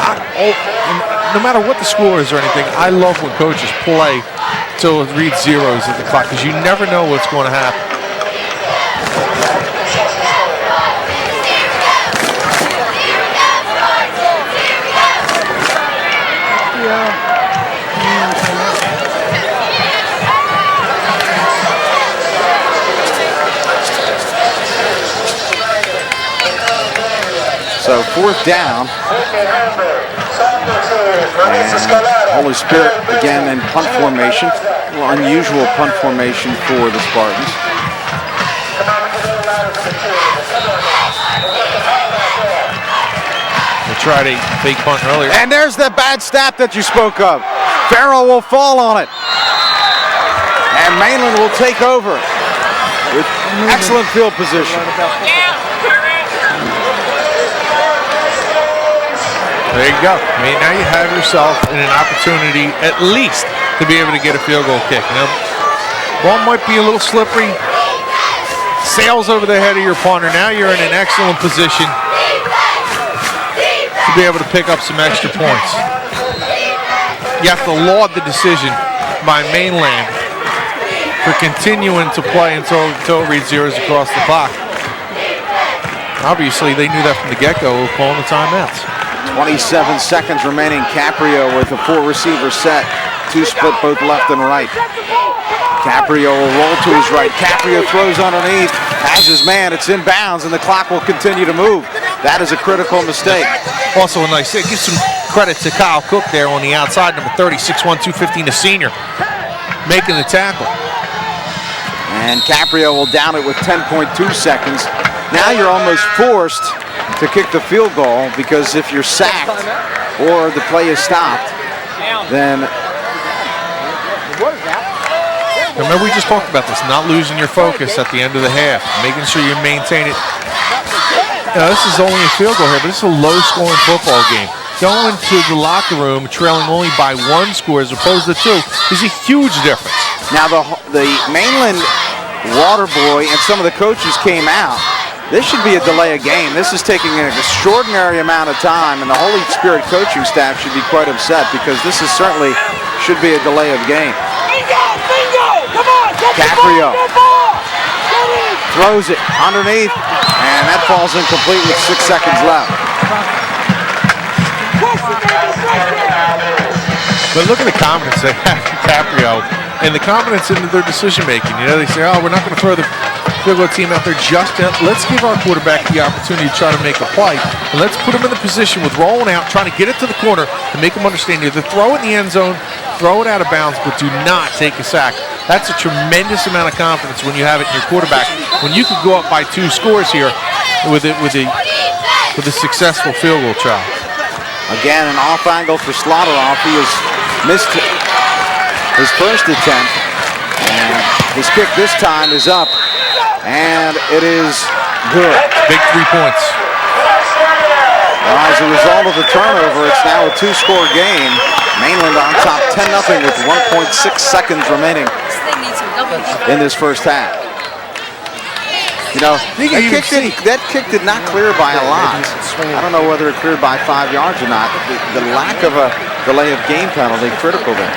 no matter what the score is or anything, I love when coaches play till it reads zeros at the clock because you never know what's going to happen. So fourth down. And Holy Spirit again in punt formation. A little unusual punt formation for the Spartans. They tried a fake punt earlier. And there's the bad snap that you spoke of. Farrell will fall on it. And Mainland will take over with excellent field position. There you go. I mean, now you have yourself in an opportunity at least to be able to get a field goal kick. You know, ball might be a little slippery. Sails over the head of your punter. Now you're in an excellent position to be able to pick up some extra points. You have to laud the decision by Mainland for continuing to play until it reads zeros across the clock. Obviously, they knew that from the get-go, calling the timeouts. 27 seconds remaining. Caprio with a 4-receiver set. 2 split both left and right. Caprio will roll to his right. Caprio throws underneath. Has his man. It's in bounds, and the clock will continue to move. That is a critical mistake. Also, a nice hit. Give some credit to Kyle Cook there on the outside, number 30, 6'1", 215, the senior, making the tackle. And Caprio will down it with 10.2 seconds. Now you're almost forced to kick the field goal because if you're sacked or the play is stopped, then... Remember, we just talked about this, not losing your focus at the end of the half, making sure you maintain it. You know, this is only a field goal here, but it's a low-scoring football game. Going to the locker room trailing only by 1 score as opposed to 2 is a huge difference. Now the Mainland water boy and some of the coaches came out. This should be a delay of game. This is taking an extraordinary amount of time, and the Holy Spirit coaching staff should be quite upset because this is certainly should be a delay of game. Come on, Caprio throws it underneath, and that falls incomplete with 6 seconds left. But look at the confidence they have in Caprio and the confidence in their decision making. You know, they say, oh, we're not going to throw the field goal team out there just yet. Let's give our quarterback the opportunity to try to make a play, and let's put him in the position with rolling out, trying to get it to the corner to make him understand either throw it in the end zone, throw it out of bounds, but do not take a sack. That's a tremendous amount of confidence when you have it in your quarterback. When you could go up by 2 scores here with a successful field goal try. Again, an off angle for Slaughterhoff. He has missed his first attempt, and his kick this time is up, and it is good. Big 3 points. Well, as a result of the turnover, it's now a 2-score game. Mainland on top 10-0 with 1.6 seconds remaining in this first half. You know, that kick did not clear by a lot. I don't know whether it cleared by 5 yards or not. The lack of a delay of game penalty critical there.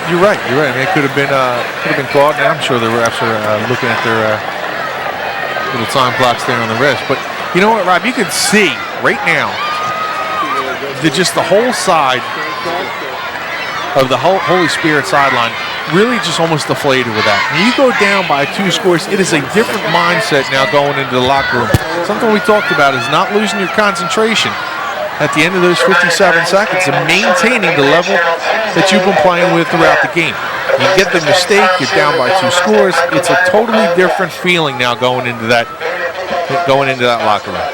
You're right. I mean, it could have been called. And I'm sure the refs are looking at their little time clocks there on the wrist. But you know what, Rob? You can see right now just the whole side of the Holy Spirit sideline really just almost deflated with that. When you go down by 2 scores, it is a different mindset now going into the locker room. Something we talked about is not losing your concentration at the end of those 57 seconds and maintaining the level that you've been playing with throughout the game. You get the mistake, you're down by 2 scores. It's a totally different feeling now going into that locker room.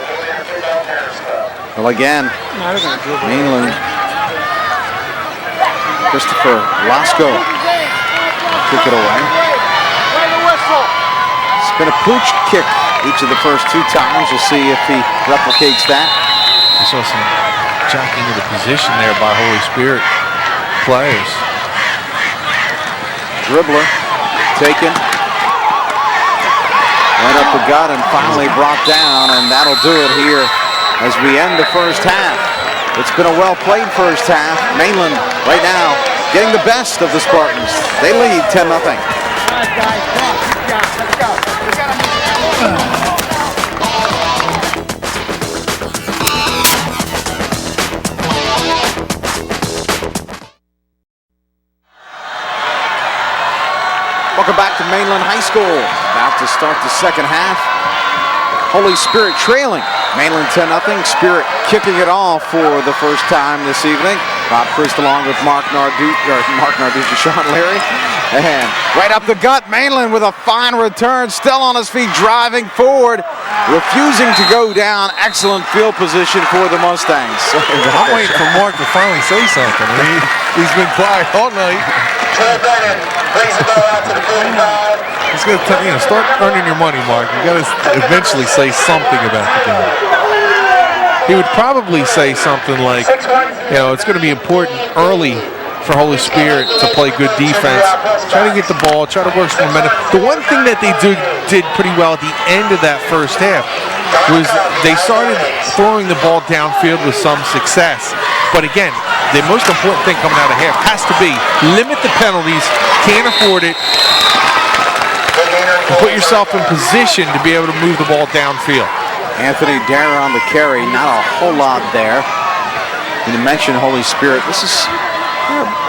Well, again, Mainland. Christopher Lasco kick it away. It's been a pooch kick each of the first 2 times. We'll see if he replicates that. We saw some jacking into the position there by Holy Spirit players. Dribbler taken. Right up the gut and finally brought down, and that'll do it here as we end the first half. It's been a well-played first half. Mainland right now getting the best of the Spartans. They lead 10-0. Welcome back to Mainland High School. About to start the second half. Holy Spirit trailing. Mainland 10-0. Spirit kicking it off for the first time this evening. Bob Christ along with Mark Narduce and Shawn Leary. And right up the gut, Mainland with a fine return. Still on his feet, driving forward. Refusing to go down. Excellent field position for the Mustangs. I'm waiting for Mark to finally say something. He's been quiet all night. He's going to start earning your money, Mark. You got to eventually say something about the game. He would probably say something like, it's going to be important early for Holy Spirit to play good defense. Try to get the ball, try to work some momentum. The one thing that they did pretty well at the end of that first half was they started throwing the ball downfield with some success. But again, the most important thing coming out of half has to be limit the penalties, can't afford it, and put yourself in position to be able to move the ball downfield. Anthony Dare on the carry, not a whole lot there. And you mentioned Holy Spirit. This is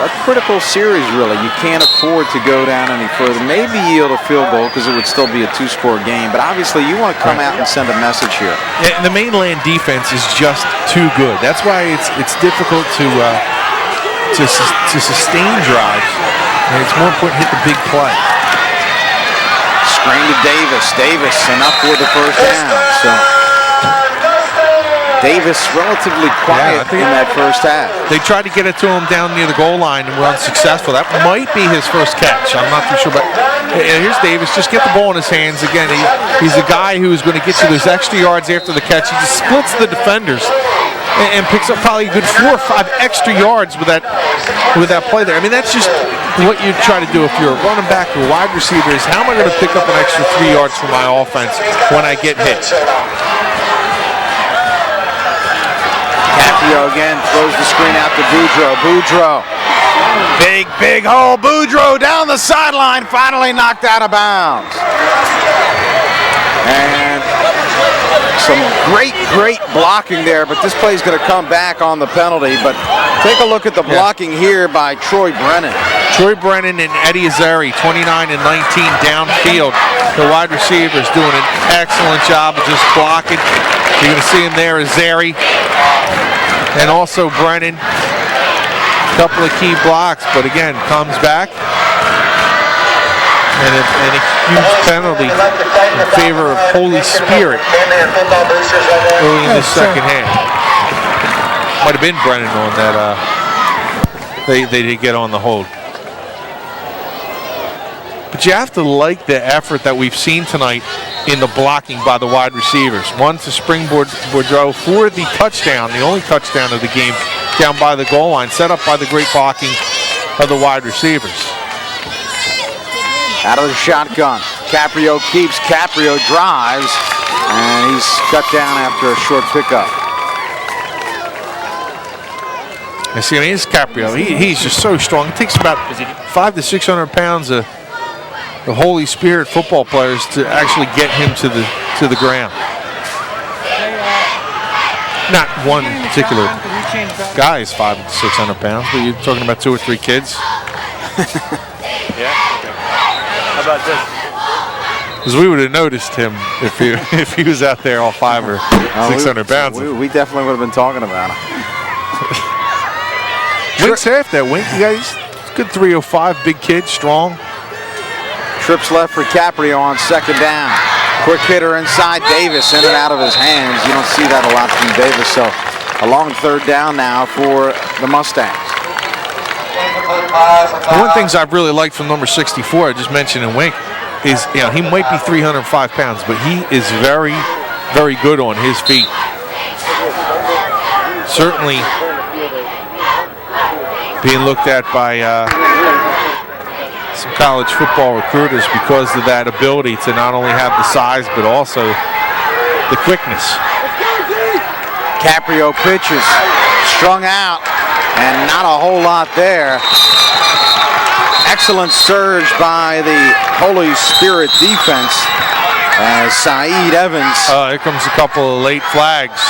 a critical series, really. You can't afford to go down any further. Maybe yield a field goal because it would still be a 2-score game. But obviously, you want to come out and send a message here. Yeah, and the Mainland defense is just too good. That's why it's difficult to sustain drives. And it's more important to hit the big play. Screen to Davis. Davis enough for the first down. So Davis relatively quiet in that first half. They tried to get it to him down near the goal line and were unsuccessful. That might be his first catch. I'm not too sure, but here's Davis. Just get the ball in his hands. Again, he's a guy who's going to get you those extra yards after the catch. He just splits the defenders and picks up probably a good 4 or 5 extra yards with that play there. I mean, that's just what you try to do if you're a running back or wide receiver is how am I going to pick up an extra 3 yards for my offense when I get hit? Caprio again throws the screen out to Boudreaux. Boudreaux. Big hole. Boudreaux down the sideline. Finally knocked out of bounds. And some great blocking there, but this play is going to come back on the penalty. But take a look at the blocking here by Troy Brennan. Troy Brennan and Eddie Azari, 29 and 19 downfield. The wide receivers doing an excellent job of just blocking. You're going to see him there, Azari. And also Brennan. A couple of key blocks, but again, comes back. And a huge penalty in favor of Holy Spirit early in the second half. Might have been Brennan on that. They did get on the hold. But you have to like the effort that we've seen tonight in the blocking by the wide receivers. One to springboard Boudreaux for the touchdown, the only touchdown of the game, down by the goal line, set up by the great blocking of the wide receivers. Out of the shotgun. Caprio keeps. Caprio drives. And he's cut down after a short pickup. I see, it's Caprio. He's just so strong. It takes about 500 to 600 pounds of the Holy Spirit football players to actually get him to the ground. Not one particular guy is 500 to 600 pounds, but you're talking about 2 or 3 kids. Yeah. How about this? Because we would have noticed him if he was out there all 500 or 600 pounds. We definitely would have been talking about him. Wink's half that. Wink, you guys, good 305, big kid, strong. Trips left for Caprio on second down. Quick hitter inside Davis, in and out of his hands. You don't see that a lot from Davis, so A long third down now for the Mustangs. One of the things I've really liked from number 64, I just mentioned in Wink, is he might be 305 pounds, but he is very, very good on his feet. Certainly being looked at by some college football recruiters because of that ability to not only have the size but also the quickness. Caprio pitches, strung out, and not a whole lot there. Excellent surge by the Holy Spirit defense as Saeed Evans. Here comes a couple of late flags.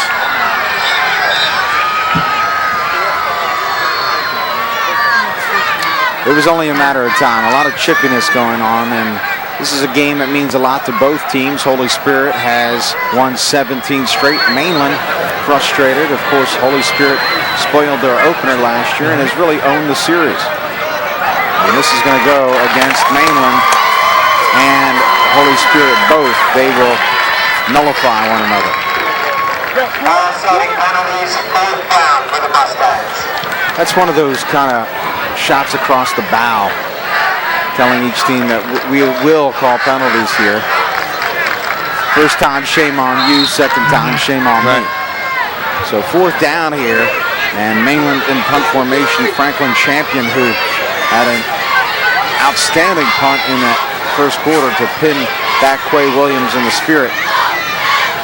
It was only a matter of time. A lot of chippiness going on, and this is a game that means a lot to both teams. Holy Spirit has won 17 straight. Mainland frustrated. Of course, Holy Spirit spoiled their opener last year and has really owned the series. And this is going to go against Mainland and Holy Spirit both. They will nullify one another. That's one of those kind of shots across the bow, telling each team that we will call penalties here. First time, shame on you. Second time, shame on me. So fourth down here, and Mainland in punt formation. Franklin Champion, who had an outstanding punt in that first quarter to pin back Quay Williams in the Spirit,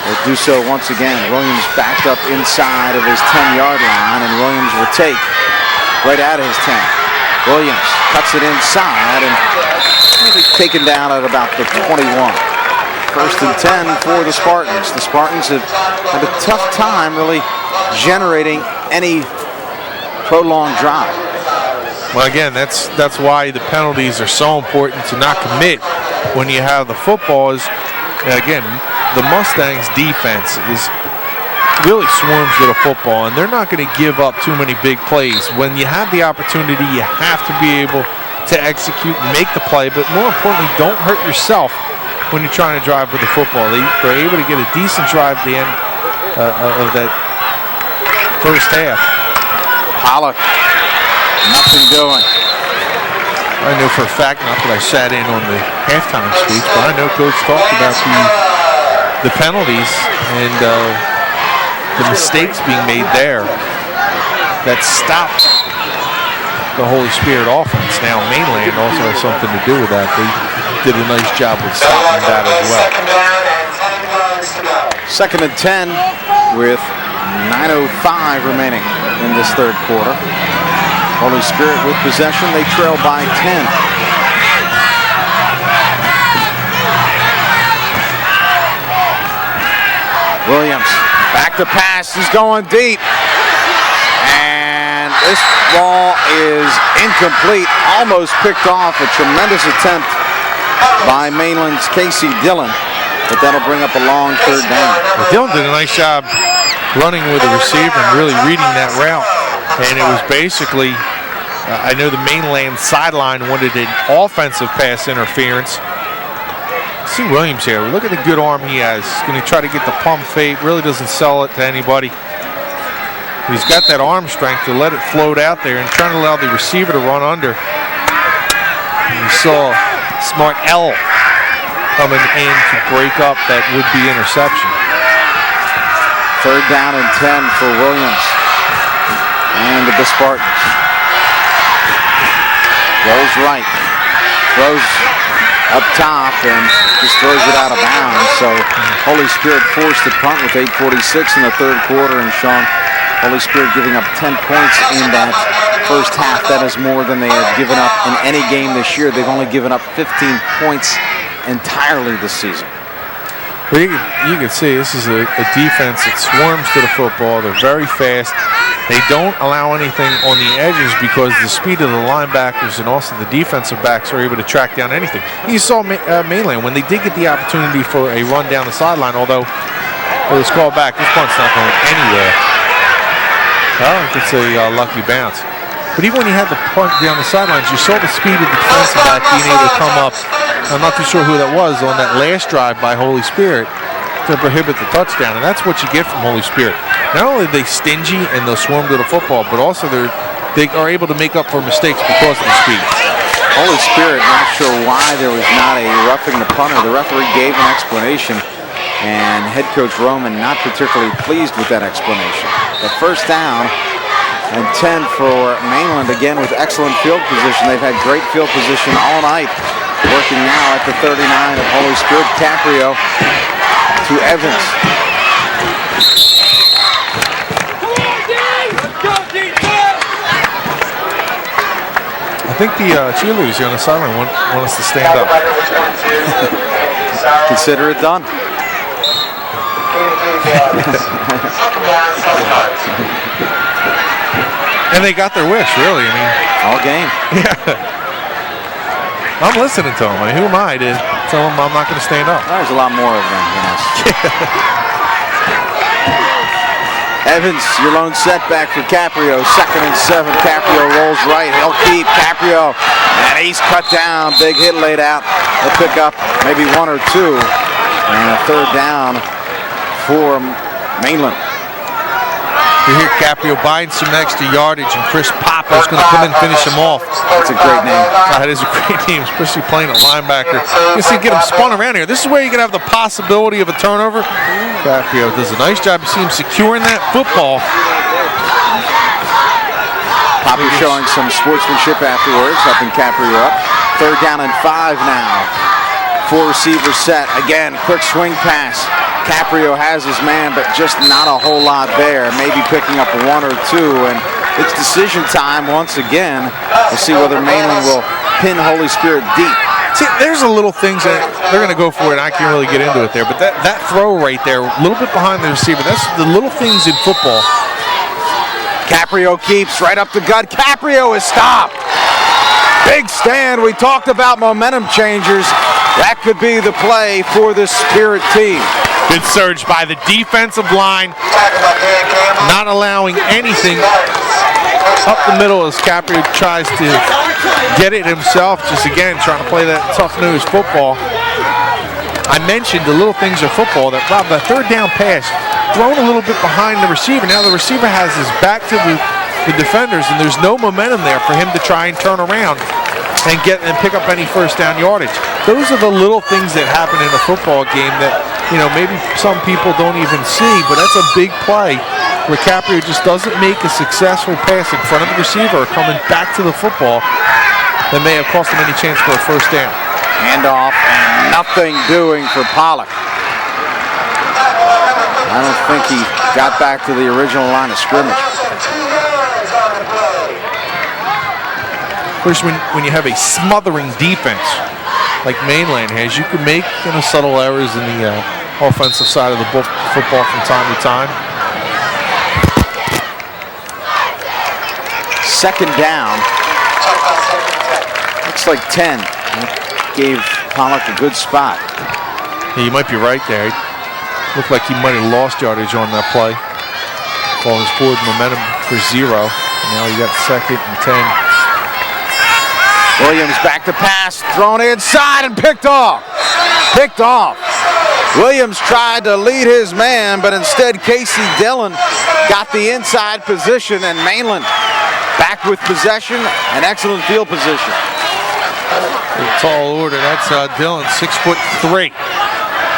will do so once again. Williams backed up inside of his 10-yard line, and Williams will take right out of his 10. Williams cuts it inside and will be taken down at about the 21. First and 10 for the Spartans. The Spartans have had a tough time really generating any prolonged drive. Well, again, that's why the penalties are so important to not commit when you have the football. Is again, the Mustangs defense really swarms with a football, and they're not going to give up too many big plays. When you have the opportunity, you have to be able to execute and make the play, but more importantly, don't hurt yourself when you're trying to drive with the football. They're able to get a decent drive at the end of that first half. Pollock, nothing doing. I know for a fact, not that I sat in on the halftime speech, but I know Coach talked about the penalties and the mistakes being made there that stopped the Holy Spirit offense. Now Mainland also has something to do with that. They did a nice job with stopping that as well. Second and 10 with 9:05 remaining in this third quarter. Holy Spirit with possession. They trail by 10. Williams back to pass. He's going deep. And this ball is incomplete. Almost picked off. A tremendous attempt by Mainland's Casey Dillon. But that'll bring up a long third down. Well, Dillon did a nice job running with the receiver and really reading that route. And it was basically, I know the Mainland sideline wanted an offensive pass interference. See Williams here. Look at the good arm he has. He's going to try to get the pump fake. Really doesn't sell it to anybody. He's got that arm strength to let it float out there and trying to allow the receiver to run under. And you saw Smart L coming in to break up that would-be interception. Third down and 10 for Williams and the Spartans. Goes right, throws up top and just throws it out of bounds. So Holy Spirit forced the punt with 8:46 in the third quarter, and Shawn, Holy Spirit giving up 10 points in that first half. That is more than they have given up in any game this year. They've only given up 15 points entirely this season. Well, you can see this is a defense that swarms to the football. They're very fast. They don't allow anything on the edges because the speed of the linebackers and also the defensive backs are able to track down anything. You saw Mainland when they did get the opportunity for a run down the sideline, although it was called back. This punt's not going anywhere. I think it's a lucky bounce. But even when you had the punt down the sidelines, you saw the speed of the defensive back being able to come up. I'm not too sure who that was on that last drive by Holy Spirit to prohibit the touchdown, and that's what you get from Holy Spirit. Not only are they stingy and they'll swarm to the football, but also they are able to make up for mistakes because of the speed. Holy Spirit, not sure why there was not a roughing the punter. The referee gave an explanation, and head coach Roman not particularly pleased with that explanation. But first down and 10 for Mainland, again with excellent field position. They've had great field position all night. Working now at the 39 of Holy Spirit. Caprio to Evans. I think the cheerleaders here on the sideline want us to stand up. Consider it done. And they got their wish, really. I mean, all game. Yeah. I'm listening to them. I mean, who am I to tell them I'm not going to stand up? There's a lot more of them than us. Evans, your lone setback for Caprio. 2nd and 7. Caprio rolls right. He'll keep Caprio. And he's cut down. Big hit laid out. They'll pick up maybe 1 or 2. And a 3rd down for Mainland. You hear Caprio buying some extra yardage, and Chris Papa's going to come in and finish him off. That's a great name. That is a great name, especially playing a linebacker. You see, get him spun around here. This is where you can have the possibility of a turnover. Caprio does a nice job. You see him securing that football. Papa showing some sportsmanship afterwards, helping Caprio up. 3rd down and 5 now. 4 receivers set. Again, quick swing pass. Caprio has his man, but just not a whole lot there. Maybe picking up 1 or 2, and it's decision time once again. We'll see whether Mainland will pin Holy Spirit deep. See, there's a little things that they're going to go for it. I can't really get into it there, but that throw right there, a little bit behind the receiver, that's the little things in football. Caprio keeps right up the gut. Caprio is stopped. Big stand. We talked about momentum changers. That could be the play for the Spirit team. Good surge by the defensive line, not allowing anything up the middle as Caprio tries to get it himself, just again trying to play that tough-nosed football. I mentioned the little things of football that Rob, that 3rd down pass, thrown a little bit behind the receiver. Now the receiver has his back to the defenders, and there's no momentum there for him to try and turn around and pick up any 1st down yardage. Those are the little things that happen in a football game that, you know, maybe some people don't even see, but that's a big play where Caprio just doesn't make a successful pass in front of the receiver or coming back to the football that may have cost him any chance for a 1st down. Handoff and nothing doing for Pollock. I don't think he got back to the original line of scrimmage. Of course, when you have a smothering defense like Mainland has, you can make subtle errors in the offensive side of the football from time to time. 2nd down. Looks like 10. Gave Pollock a good spot. Yeah, you might be right there. It looked like he might have lost yardage on that play. Ball is forward momentum for 0. Now you got 2nd and 10. Williams back to pass, thrown inside and picked off. Picked off. Williams tried to lead his man, but instead Casey Dillon got the inside position, and Mainland back with possession and excellent field position. Tall order. That's Dillon, 6'3",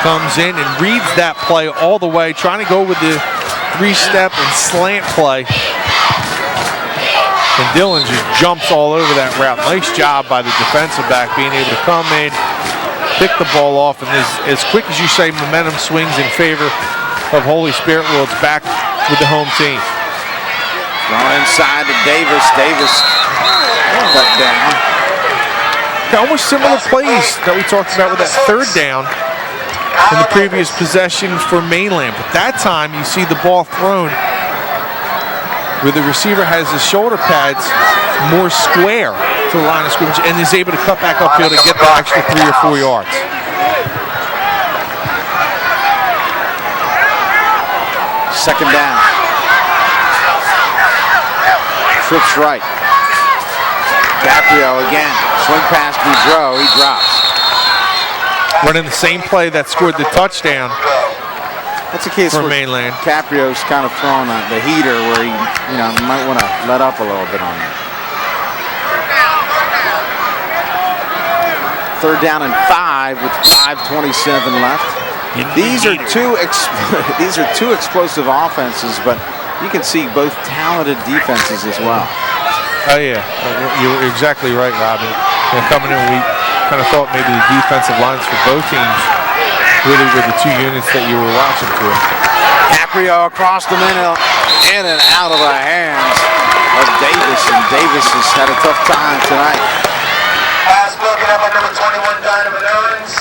comes in and reads that play all the way, trying to go with the 3-step and slant play. And Dillon just jumps all over that route. Nice job by the defensive back being able to come in, pick the ball off, and as quick as you say, momentum swings in favor of Holy Spirit. Well, it's back with the home team. Thrown inside to Davis. Davis cut down. Almost similar plays that we talked about with that 3rd down in the previous possession for Mainland. But that time you see the ball thrown where the receiver has his shoulder pads more square to the line of scrimmage and is able to cut back upfield and get that extra 3 or 4 yards. Second down. Trips right. Caprio again. Swing pass Boudreaux. He drops. Running the same play that scored the touchdown That's a case for where Mainland. Caprio's kind of throwing the heater where he, might want to let up a little bit on that. 3rd down and 5 with 5:27 left. These are two explosive offenses, but you can see both talented defenses as well. Oh yeah, you're exactly right, Robin. Coming in, we kind of thought maybe the defensive lines for both teams really were the 2 units that you were watching for. Caprio across the middle, in and out of the hands of Davis, and Davis has had a tough time tonight. Pass broken up by number 21, Donovan Owens.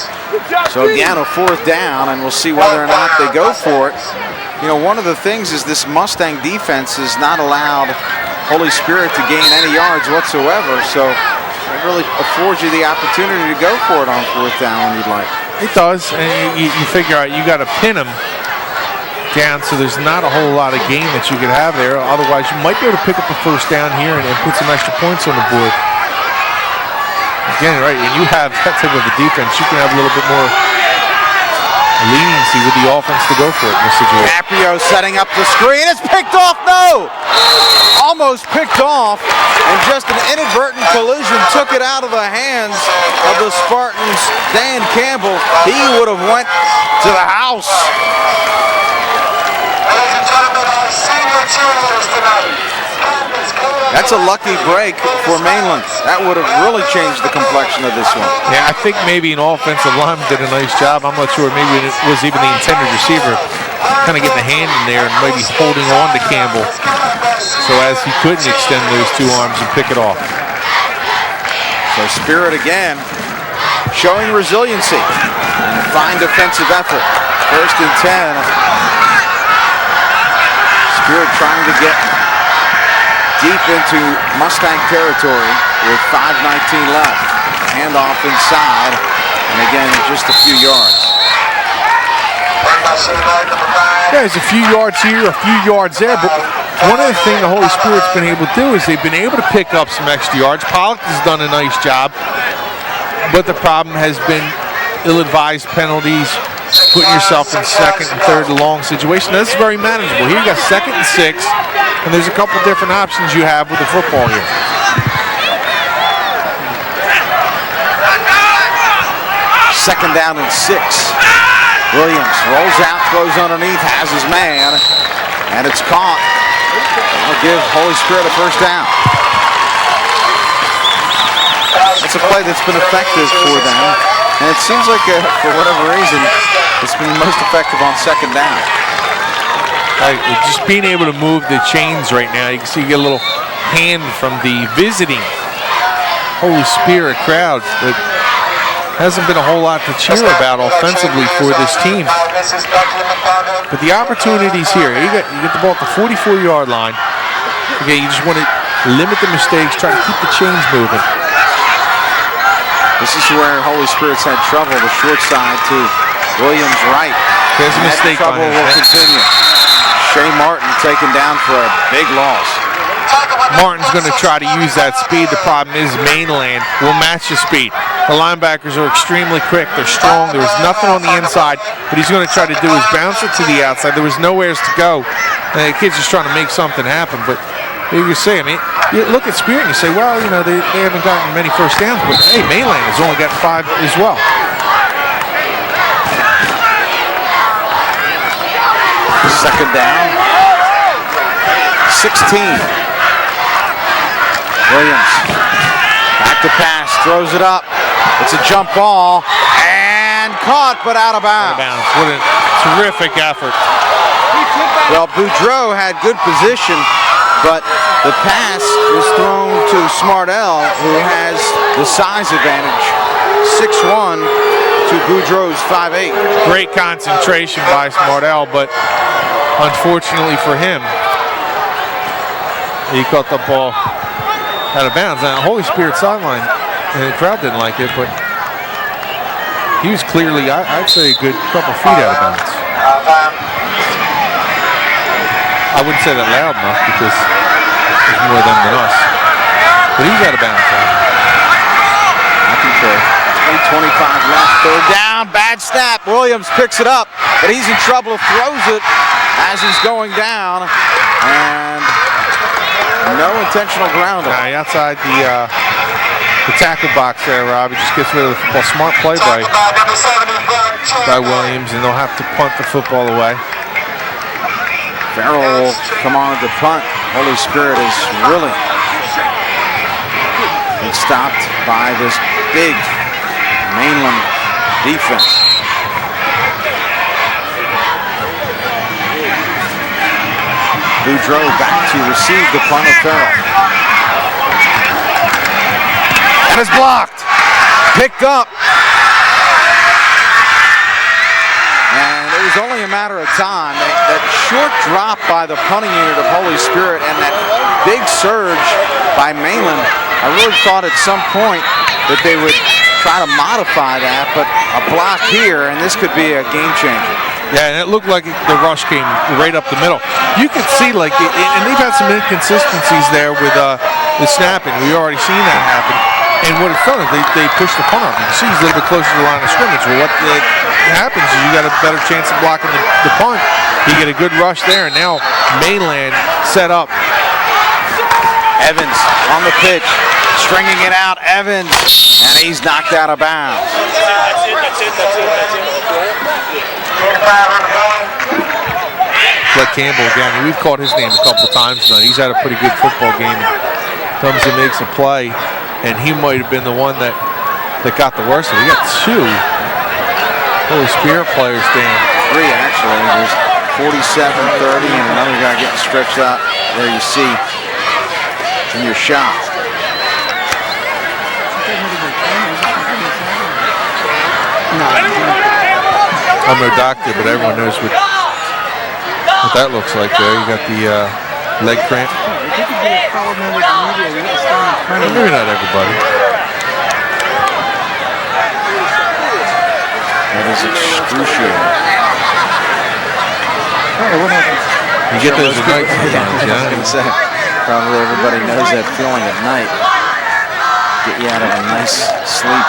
So again, a 4th down, and we'll see whether or not they go for it. One of the things is this Mustang defense has not allowed Holy Spirit to gain any yards whatsoever, so it really affords you the opportunity to go for it on 4th down when you'd like. It does, and you figure out you got to pin them down, so there's not a whole lot of game that you could have there. Otherwise, you might be able to pick up a 1st down here and put some extra points on the board. Again, right, and you have that type of a defense, you can have a little bit more leniency with the offense to go for it in this situation. Caprio setting up the screen. It's picked off. No! Almost picked off, and just an inadvertent collision took it out of the hands of the Spartans. Dan Campbell, he would have went to the house. Ladies and gentlemen, our senior cheerleaders tonight. That's a lucky break for Mainland. That would have really changed the complexion of this one. Yeah, I think maybe an offensive lineman did a nice job. I'm not sure. Maybe it was even the intended receiver kind of getting a hand in there and maybe holding on to Campbell so as he couldn't extend those 2 arms and pick it off. So Spirit again showing resiliency and a fine defensive effort. 1st and 10. Spirit trying to get deep into Mustang territory with 5:19 left. Handoff inside, and again, just a few yards. Yeah, there's a few yards here, a few yards there, but one of the things the Holy Spirit's been able to do is they've been able to pick up some extra yards. Pollock has done a nice job, but the problem has been ill-advised penalties, putting yourself in 2nd and 3rd and long situation. This is very manageable. Here you got 2nd and 6, and there's a couple different options you have with the football here. Second down and 6. Williams rolls out, throws underneath, has his man, and it's caught. That'll give Holy Spirit a 1st down. It's a play that's been effective for them, and it seems like, for whatever reason, it's been most effective on 2nd down. Just being able to move the chains right now, you can see you get a little hand from the visiting Holy Spirit crowd. But hasn't been a whole lot to cheer about offensively for this team. But the opportunities here, you get the ball at the 44-yard line. Okay, you just want to limit the mistakes, try to keep the chains moving. This is where Holy Spirit's had trouble, the short side to Williams right. There's a mistake by him. Trouble will continue. Shea Martin taken down for a big loss. Martin's going to try to use that speed. The problem is Mainland will match the speed. The linebackers are extremely quick. They're strong. There was nothing on the inside. What he's going to try to do is bounce it to the outside. There was nowhere to go. And the kid's just trying to make something happen. But you say, I mean, you look at Spirit and you say, well, they haven't gotten many 1st downs. But, hey, Mainland has only gotten 5 as well. Second down. 16. Williams. Back to pass. Throws it up. It's a jump ball. And caught, but out of bounds. What a terrific effort. Well, Boudreau had good position, but the pass was thrown to Smartell, who has the size advantage. 6'1" to Boudreau's 5'8". Great concentration by Smartell, but unfortunately for him, he caught the ball out of bounds. Now, Holy Spirit sideline, and the crowd didn't like it, but he was clearly, I'd say, a good couple feet out of bounds. I wouldn't say that loud enough because there's more them than us. But he's out of bounds. I concur. 3:25 left, 3rd down, bad snap. Williams picks it up. but he's in trouble. Throws it as he's going down, and no intentional grounding. Outside the tackle box there, Rob. He just gets rid of the football. Smart play by Williams, and they'll have to punt the football away. Farrell will come on at the punt. Holy Spirit is really been stopped by this big Mainland defense. Boudreau back to receive the punt of Farrell. And it's blocked. Picked up. And it was only a matter of time. That short drop by the punting unit of Holy Spirit and that big surge by Mainland, I really thought at some point that they would try to modify that, but a block here, and this could be a game changer. Yeah, and it looked like the rush came right up the middle. You could see, like, and they've had some inconsistencies there with the snapping. We've already seen that happen. And what it's done is they push the punt off. You can see he's a little bit closer to the line of scrimmage. Well, what happens is you got a better chance of blocking the punt. You get a good rush there, and now Mainland set up. Evans on the pitch, stringing it out. Evans, and he's knocked out of bounds. Let Campbell again. We've called his name a couple times now. He's had a pretty good football game. Comes and makes a play, and he might have been the one that got the worst of it. He got two Holy Spirit players down. Three, actually. There's 47-30, and another guy getting stretched out. There you see in your shot. I'm no doctor, but everyone knows what that looks like there. You got the leg cramp. Well, maybe not everybody. That is excruciating. You get those at night sometimes, I was going to say, probably everybody knows that feeling at night. Get you out of a nice sleep.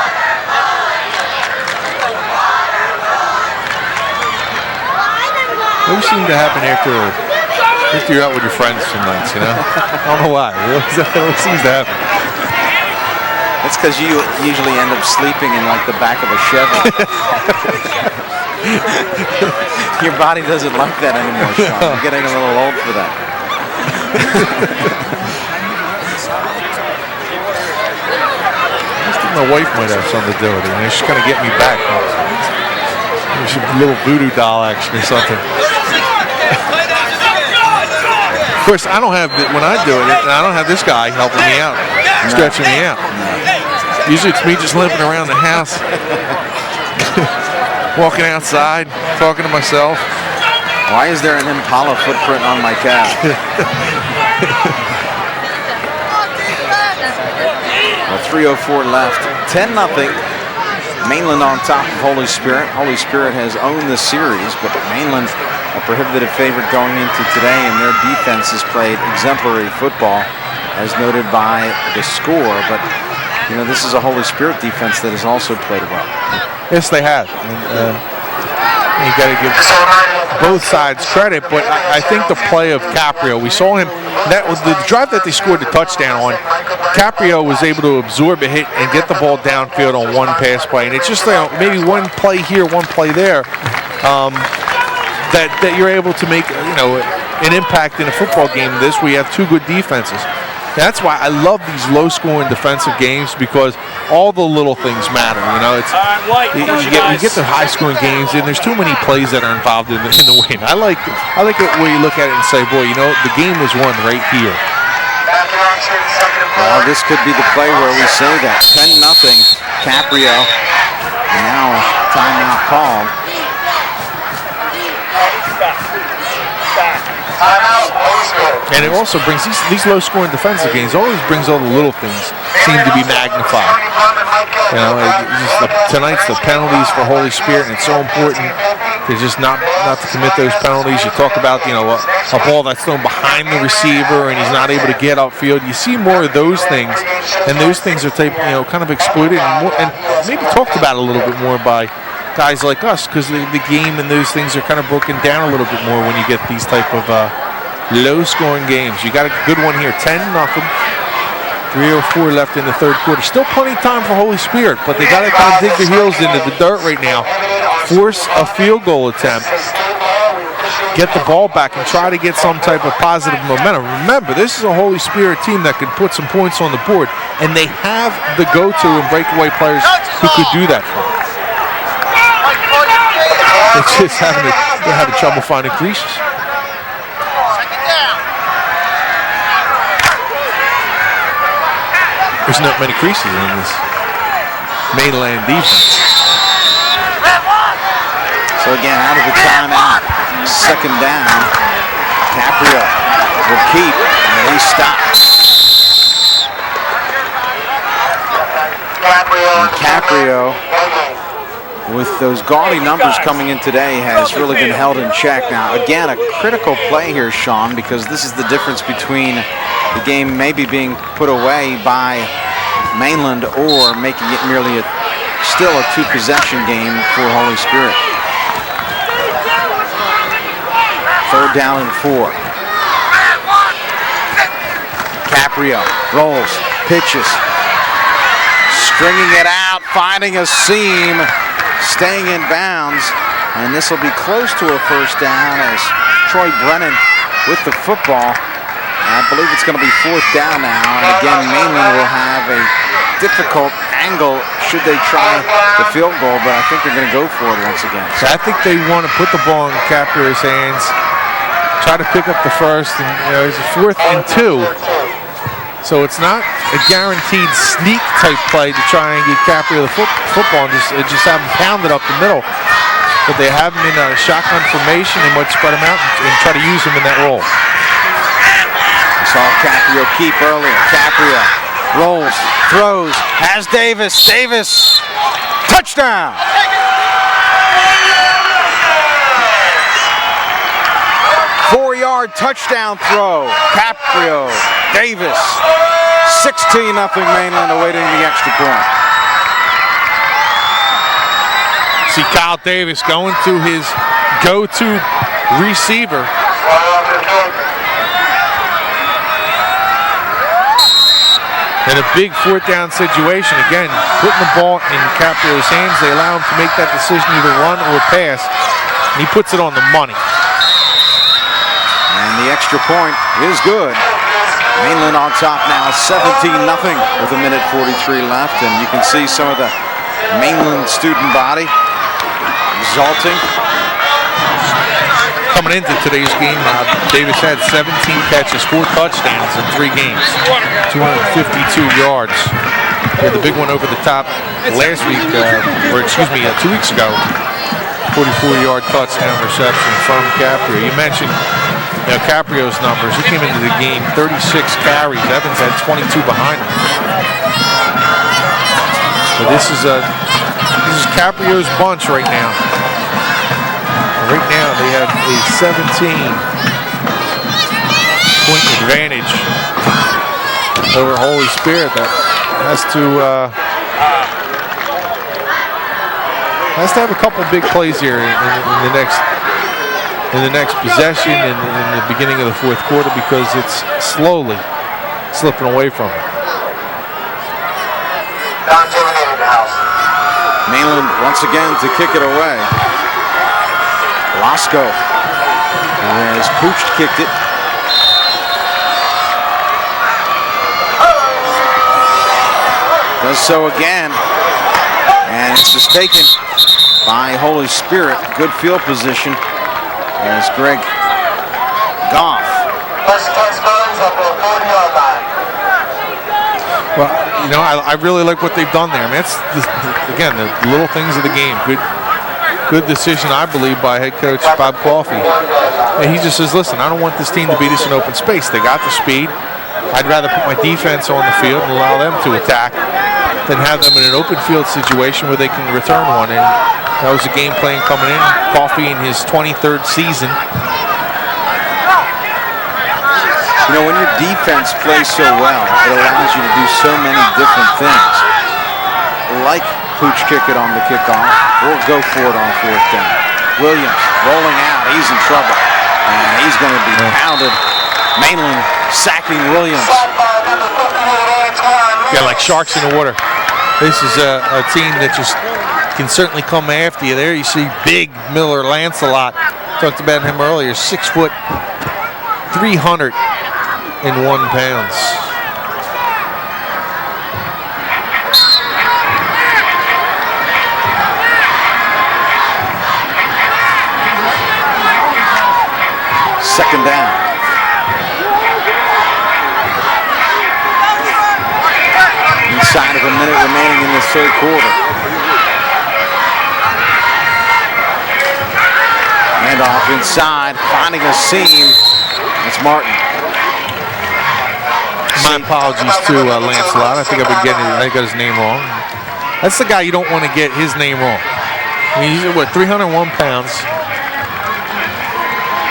It always seems to happen after you're out with your friends some nights, you know? I don't know why. It always seems to happen. That's because you usually end up sleeping in like the back of a Chevy. Your body doesn't like that anymore, Sean. You're getting a little old for that. I think my wife might have something to do with it. She's going to get me back. She's a little voodoo doll action or something. Of course, I don't have, when I do it, I don't have this guy helping me out, stretching me out. Usually it's me just limping around the house, walking outside, talking to myself. Why is there an Impala footprint on my calf? 3:04 left, 10-0. Mainland on top of Holy Spirit. Holy Spirit has owned the series, but Mainland a prohibitive favorite going into today, and their defense has played exemplary football, as noted by the score. But, you know, this is a Holy Spirit defense that has also played well. Yes, they have. And, you got to give both sides credit, but I think the play of Caprio, we saw him, that was the drive that they scored the touchdown on. Caprio was able to absorb a hit and get the ball downfield on one pass play, and it's just maybe one play here, one play there, that you're able to make an impact in a football game. This we have two good defenses. That's why I love these low-scoring defensive games, because all the little things matter. You know, it's you get the high-scoring games, and there's too many plays that are involved in the win. I like it where you look at it and say, boy, you know, the game was won right here. Well, this could be the play where we say that. 10-0, Caprio. Now timeout called. And it also brings these low-scoring defensive games. Always brings all the little things seem to be magnified. You know, tonight's the penalties for Holy Spirit, and it's so important to just not to commit those penalties. You talk about a ball that's thrown behind the receiver and he's not able to get upfield. You see more of those things, and those things are kind of exploited and maybe talked about a little bit more by guys like us, because the game and those things are kind of broken down a little bit more when you get these type of low-scoring games. You got a good one here, 10-0. 3:04 left in the third quarter. Still plenty of time for Holy Spirit, but they got to kind of dig their heels into the dirt right now. Force a field goal attempt. Get the ball back and try to get some type of positive momentum. Remember, this is a Holy Spirit team that can put some points on the board, and they have the go-to and breakaway players who could do that for them. They're just they're having trouble finding creases. There's not many creases in this Mainland defense. So again, out of the timeout, second down. Caprio will keep, and he stops. And Caprio, with those gaudy numbers coming in today, has really been held in check. Now, again, a critical play here, Shawn, because this is the difference between the game maybe being put away by Mainland or making it merely still a two-possession game for Holy Spirit. Third down and 4. Caprio rolls, pitches, stringing it out, finding a seam, staying in bounds, and this will be close to a first down as Troy Brennan with the football. I believe it's going to be fourth down now, and again, Mainland will have a difficult angle should they try the field goal, but I think they're going to go for it once again. So I think they want to put the ball in Caprio's hands, try to pick up the first, and it's a 4th and 2. So it's not a guaranteed sneak type play to try and get Caprio the football and just have him pound it up the middle. But they have him in a shotgun formation. They might spread him out and try to use him in that role. We saw Caprio keep earlier. Caprio rolls, throws, has Davis. Davis, touchdown! Four-yard touchdown throw. Caprio, Davis, 16-0 Mainland awaiting the extra point. See Kyle Davis going to his go-to receiver. In a big 4th down situation, again, putting the ball in Caprio's hands, they allow him to make that decision, either run or pass, and he puts it on the money. And the extra point is good. Mainland on top now, 17-0 with 1:43 left, and you can see some of the Mainland student body exulting. Coming into today's game, Davis had 17 catches, 4 touchdowns in 3 games, 252 yards. He had the big one over the top last week, 2 weeks ago, 44-yard touchdown reception from Caprio. You mentioned Caprio's numbers. He came into the game 36 carries. Evans had 22 behind him. But this is Caprio's bunch right now. Right now they have a 17-point advantage over Holy Spirit that has to have a couple big plays here in the next possession and in the beginning of the 4th quarter, because it's slowly slipping away from him. Mainland once again to kick it away. Lasco has Pooch kicked it. Does so again, and this is taken by Holy Spirit. Good field position as Greg Goff. Well, I really like what they've done there. I mean, it's again the little things of the game. Good decision, I believe, by head coach Bob Coffey. And he just says, listen, I don't want this team to beat us in open space. They got the speed. I'd rather put my defense on the field and allow them to attack than have them in an open field situation where they can return one. And that was a game plan coming in. Coffey in his 23rd season. When your defense plays so well, it allows you to do so many different things. Like pooch kick it on the kickoff or go for it on fourth down. Williams rolling out. He's in trouble. And he's going to be pounded. Mainland sacking Williams. Yeah, like sharks in the water. This is a team that just can certainly come after you. There you see big Miller Lancelot. Talked about him earlier. 6 foot, 301 pounds. Second down. Inside of a minute remaining in this third quarter. Handoff inside, finding a seam. It's Martin. My apologies to Lancelot. I think I got his name wrong. That's the guy you don't want to get his name wrong. I mean, he's 301 pounds.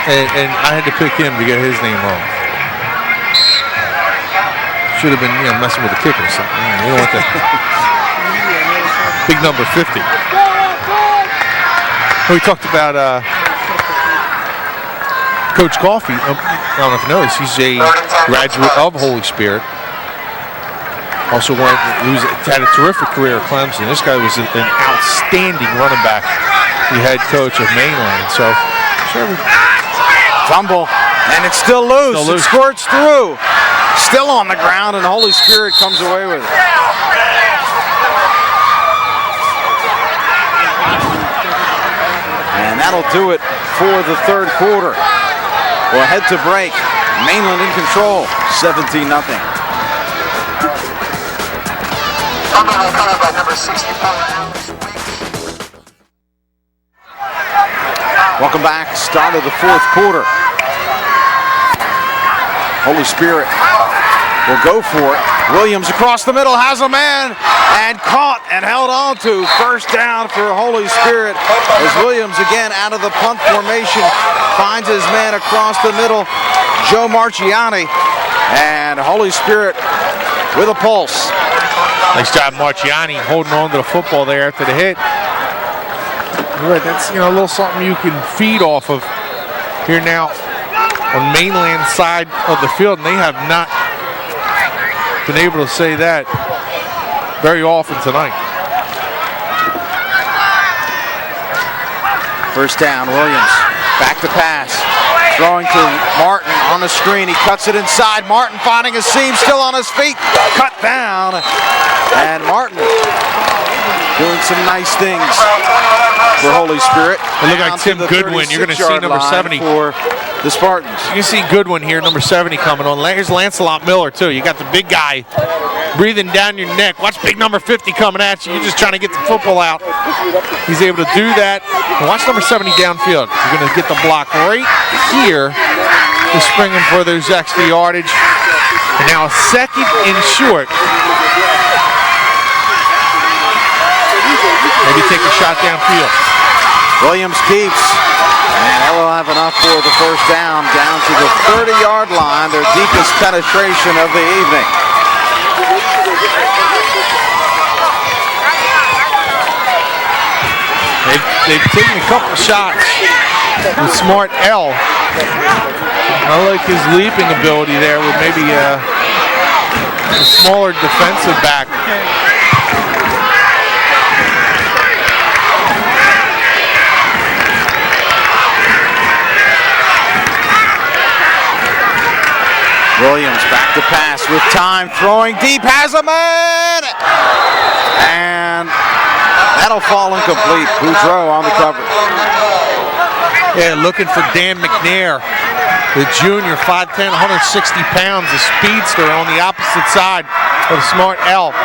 And I had to pick him to get his name wrong. Should have been, messing with the kicker or something. You don't want that. Big number 50. We talked about Coach Coffey. I don't know if you know this. He's a graduate of Holy Spirit. Also had a terrific career at Clemson. This guy was an outstanding running back, the head coach of Mainland. So, fumble, and it's still loose. It squirts through. Still on the ground, and Holy Spirit comes away with it. And that'll do it for the third quarter. We'll head to break. Mainland in control, 17-0. Welcome back. Start of the fourth quarter. Holy Spirit will go for it. Williams across the middle, has a man, and caught and held on to. First down for Holy Spirit as Williams again out of the punt formation finds his man across the middle, Joe Marciani, and Holy Spirit with a pulse. Nice job, Marciani, holding on to the football there after the hit. Right, that's a little something you can feed off of here now on Mainland side of the field, and they have not been able to say that very often tonight. First down, Williams back to pass, throwing to Martin on the screen. He cuts it inside. Martin finding a seam, still on his feet, cut down, and Martin doing some nice things for Holy Spirit. It looked like Tim Goodwin. You're going to see number 70 for the Spartans. You can see Goodwin here, number 70 coming on. Here's Lancelot Miller too. You got the big guy breathing down your neck. Watch big number 50 coming at you. You're just trying to get the football out. He's able to do that. And watch number 70 downfield. You're going to get the block right here to spring him for those extra yardage. And now a second and short. Maybe take a shot downfield. Williams keeps, and they'll have enough for the first down to the 30-yard line, their deepest penetration of the evening. They've taken a couple shots with Smart L. I like his leaping ability there with maybe a smaller defensive back. Williams back to pass with time, throwing deep, has a man! And that'll fall incomplete. Boudreau on the cover. Yeah, looking for Dan McNair, the junior, 5'10", 160 pounds, the speedster on the opposite side of Smart L.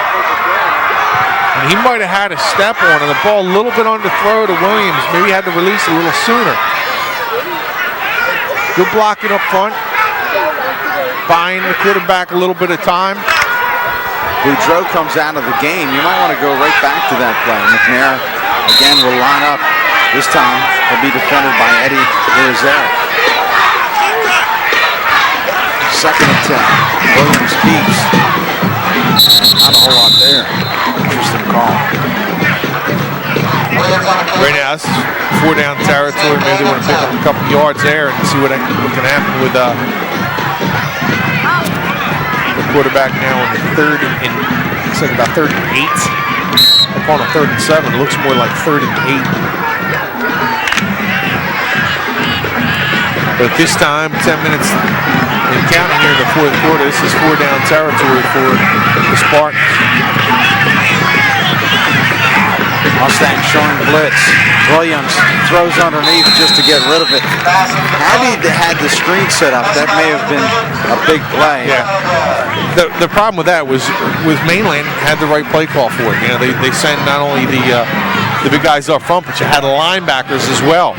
And he might have had a step on it. The ball a little bit underthrow to Williams. Maybe had to release a little sooner. Good blocking up front. Buying the quarterback a little bit of time. Boudreau comes out of the game. You might want to go right back to that play. McNair again will line up. This time he'll be defended by Eddie Irizarry. Second and 10. Williams keeps. Not a whole lot there. Interesting call. Right now, this is 4 down territory. Maybe they want to pick up a couple yards there and see what can happen with the quarterback now on the 3rd and looks like about 3rd and 8. I'm calling a 3rd and 7. It looks more like 3rd and 8. But this time, 10 minutes and counting here in the 4th quarter. This is 4 down territory for the Spartans. Mustang showing blitz. Williams throws underneath just to get rid of it. Had he had the screen set up, that may have been a big play. Yeah. The problem with that was with Mainland had the right play call for it. You know, they sent not only the big guys up front, but you had the linebackers as well.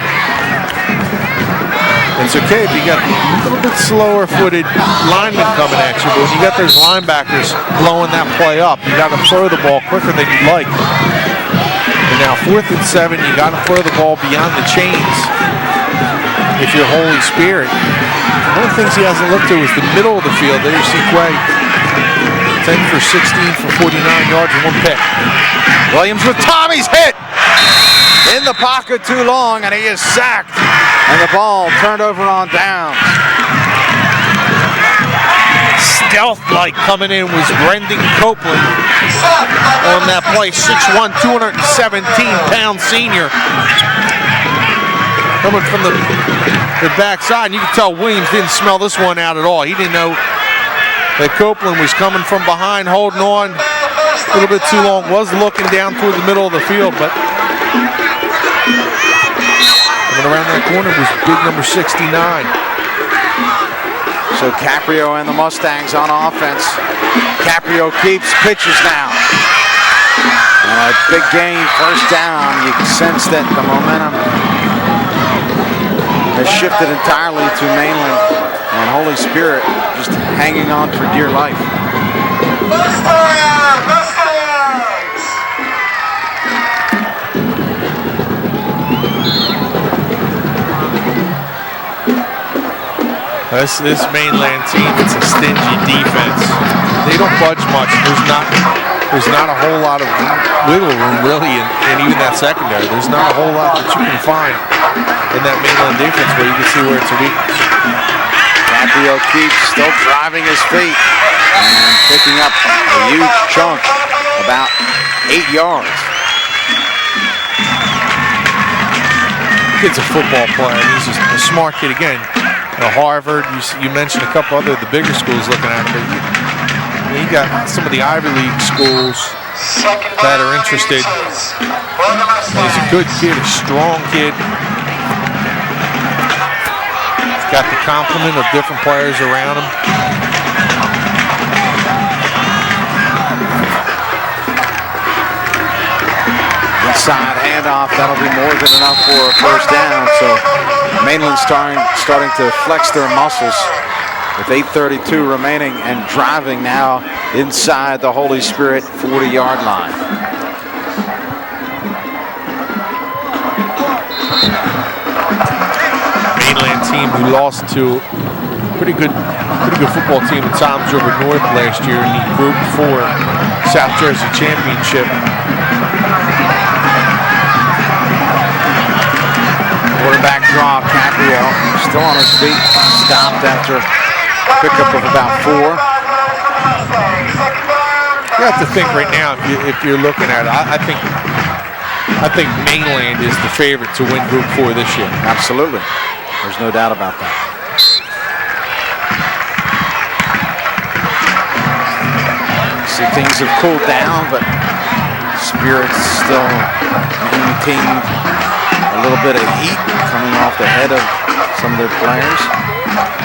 It's okay if you got a little bit slower-footed linemen coming at you, but when you got those linebackers blowing that play up, you got to throw the ball quicker than you'd like. And now 4th and 7, you got to throw the ball beyond the chains if you're Holy Spirit. One of the things he hasn't looked to is the middle of the field. There you see Quay, 10 for 16 for 49 yards and 1 pick. Williams with Tommy's hit. In the pocket too long, and he is sacked. And the ball turned over on downs. Stealth-like coming in was Brendan Copeland on that play. 6'1", 217-pound senior. Coming from the backside. And you can tell Williams didn't smell this one out at all. He didn't know that Copeland was coming from behind, holding on a little bit too long. Was looking down toward the middle of the field, but coming around that corner was big number 69. So Caprio and the Mustangs on offense. Caprio keeps, pitches now. And a big gain, 1st down. You can sense that the momentum has shifted entirely to Mainland, and Holy Spirit just hanging on for dear life. This Mainland team, it's a stingy defense. They don't budge much. There's not a whole lot of wiggle room really, and even that secondary. There's not a whole lot that you can find in that Mainland defense where you can see where it's a weakness. Caprio keeps still driving his feet and picking up a huge chunk, about 8 yards. Kid's a football player. He's just a smart kid again. Harvard, you mentioned a couple other the bigger schools looking at him, but you got some of the Ivy League schools that are interested. He's a good kid, a strong kid. He's got the complement of different players around him. Inside handoff, that'll be more than enough for a 1st down. So Mainland starting to flex their muscles with 8:32 remaining and driving now inside the Holy Spirit 40-yard line. Mainland team who lost to pretty good football team in Toms River North last year in the Group 4 South Jersey Championship. Quarterback draw, Caprio still on his feet, stopped after a pickup of about 4. You have to think right now, if you're looking at it, I think Mainland is the favorite to win Group 4 this year. Absolutely. There's no doubt about that. See, things have cooled down, but Spirit's still maintaining a little bit of heat coming off the head of some of their players.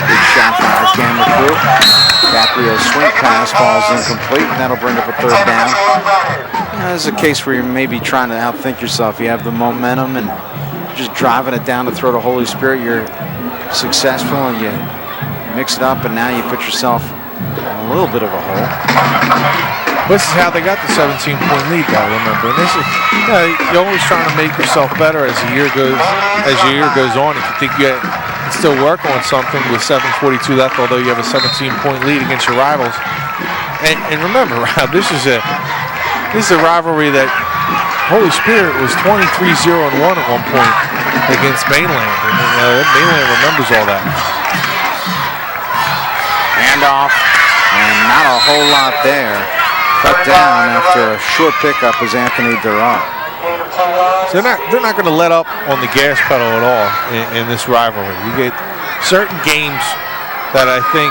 Big shot by our camera crew. Caprio's swing pass falls incomplete, and that'll bring up a 3rd down. This is a case where you're maybe trying to outthink yourself. You have the momentum and just driving it down to throw to Holy Spirit. You're successful and you mix it up, and now you put yourself in a little bit of a hole. This is how they got the 17-point lead, though. Remember, and this is you're always trying to make yourself better as the year goes on. If you think you can still work on something with 7:42 left, although you have a 17-point lead against your rivals. And remember, Rob, this is a rivalry that Holy Spirit was 23-0-1 at one point against Mainland. And Mainland remembers all that. Handoff, and not a whole lot there. Cut down after a short pickup is Anthony Durant. So they're not going to let up on the gas pedal at all in this rivalry. You get certain games that I think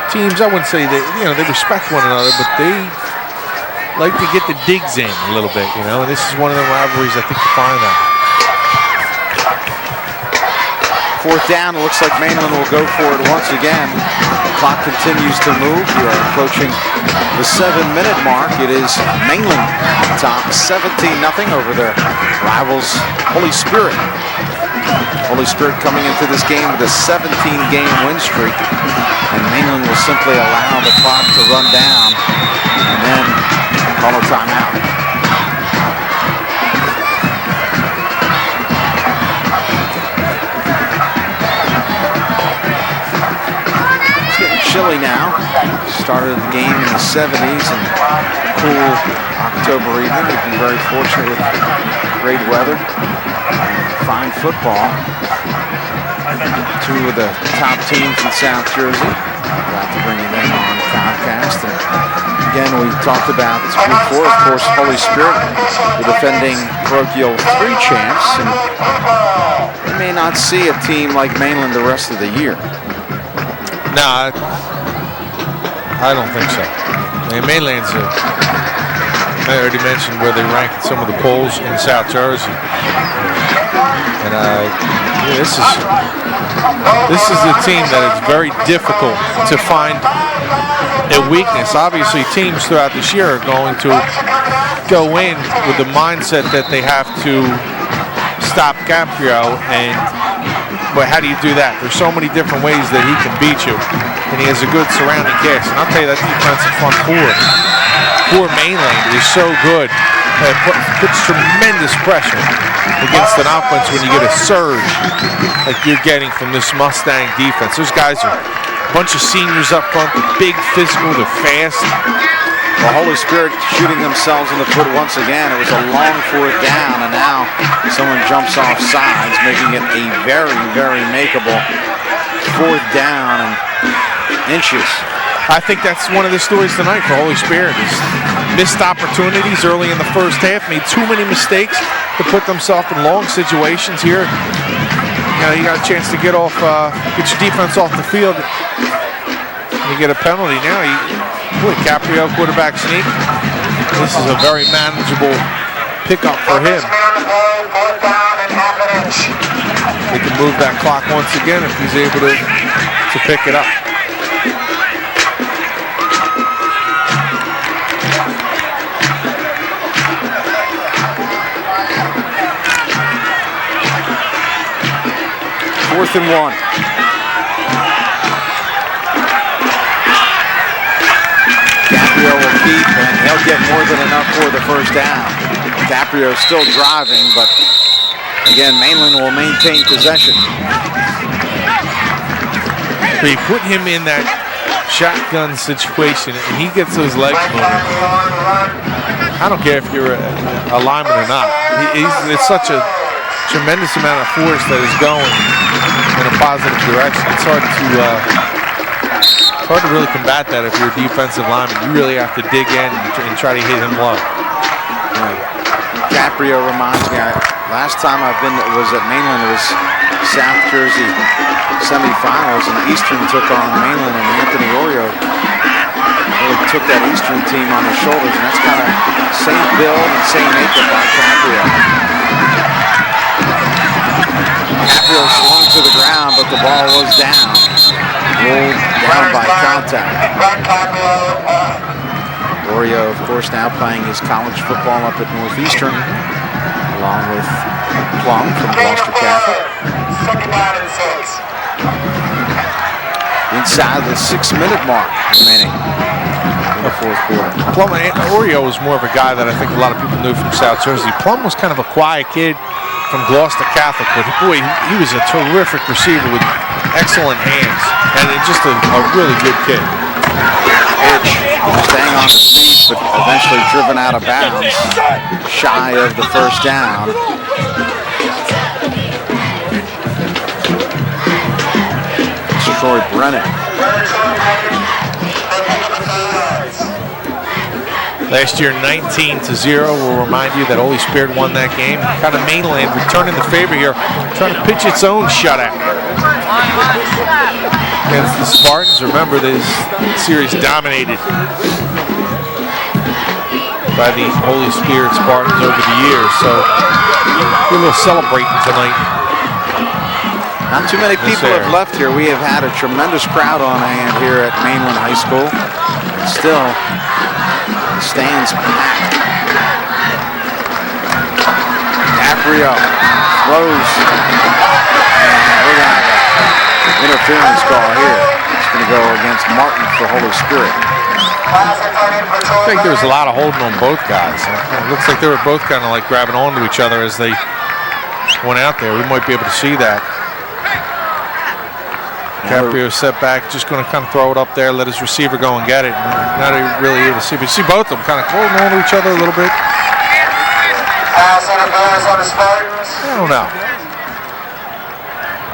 teams, I wouldn't say they respect one another, but they like to get the digs in a little bit, and this is one of the rivalries I think you find that. Fourth down, it looks like Mainland will go for it once again. The clock continues to move. We are approaching the 7-minute mark. It is Mainland top 17-0 over their rivals, Holy Spirit. Holy Spirit coming into this game with a 17-game win streak. And Mainland will simply allow the clock to run down and then call a timeout. Chilly now. Started the game in the 70s and cool October evening. We've been very fortunate with great weather, fine football. Two of the top teams in South Jersey. Glad to bring them on Comcast. And again, we talked about this before. Of course, Holy Spirit, the defending parochial 3 champs, and we may not see a team like Mainland the rest of the year. No, I don't think so. I mean, Mainland's I already mentioned where they rank in some of the polls in South Jersey, and this is a team that it's very difficult to find a weakness. Obviously, teams throughout this year are going to go in with the mindset that they have to stop Caprio, but how do you do that? There's so many different ways that he can beat you, and he has a good surrounding cast. And I'll tell you, that defensive front four Mainland is so good. It puts tremendous pressure against an offense when you get a surge like you're getting from this Mustang defense. Those guys are a bunch of seniors up front. They're big, physical, they're fast. The Holy Spirit shooting themselves in the foot once again. It was a long fourth down, and now someone jumps off sides, making it a very, very makeable fourth down and inches. I think that's one of the stories tonight for Holy Spirit is missed opportunities early in the first half, made too many mistakes to put themselves in long situations here. You got a chance to get your defense off the field. You get a penalty now. Caprio quarterback sneak. This is a very manageable pickup for him. They can move that clock once again if he's able to pick it up. Fourth and 1. Caprio will keep, and he'll get more than enough for the first down. Caprio still driving, but again, Mainland will maintain possession. They put him in that shotgun situation, and he gets those legs moving. I don't care if you're a lineman or not. It's such a tremendous amount of force that is going in a positive direction. It's hard to really combat that if you're a defensive lineman. You really have to dig in and try to hit him low. Caprio reminds me, last time I've been was at Mainland, it was South Jersey semifinals, and Eastern took on Mainland, and Anthony Oreo really took that Eastern team on his shoulders, and that's kind of same build and same makeup by Caprio. Caprio swung to the ground, but the ball was down. Rolled down by contact. Oreo, of course, now playing his college football up at Northeastern, along with Plum from Gloucester Catholic. Inside the 6-minute mark remaining in the fourth quarter. Plum, Oreo was more of a guy that I think a lot of people knew from South Jersey. Plum was kind of a quiet kid from Gloucester Catholic, but boy, he was a terrific receiver with excellent hands, and just a really good kid. Staying on his feet. but eventually driven out of bounds, shy of the first down. It's Troy Brennan. Last year, 19-0. We'll remind you that Holy Spirit won that game. Kind of Mainland returning the favor here, trying to pitch its own shutout against the Spartans. Remember, this series dominated by the Holy Spirit Spartans over the years. So, we're a little celebrating tonight. Not too many people have left here. We have had a tremendous crowd on hand here at Mainland High School. And still, stands packed. Caprio throws. And we're going to have an interference call here. It's going to go against Martin for Holy Spirit. I think there was a lot of holding on both guys. It looks like they were both kind of like grabbing onto each other as they went out there. We might be able to see that. Caprio set back, just going to kind of throw it up there, let his receiver go and get it. Not really able to see, but you see both of them kind of holding on to each other a little bit. I don't know.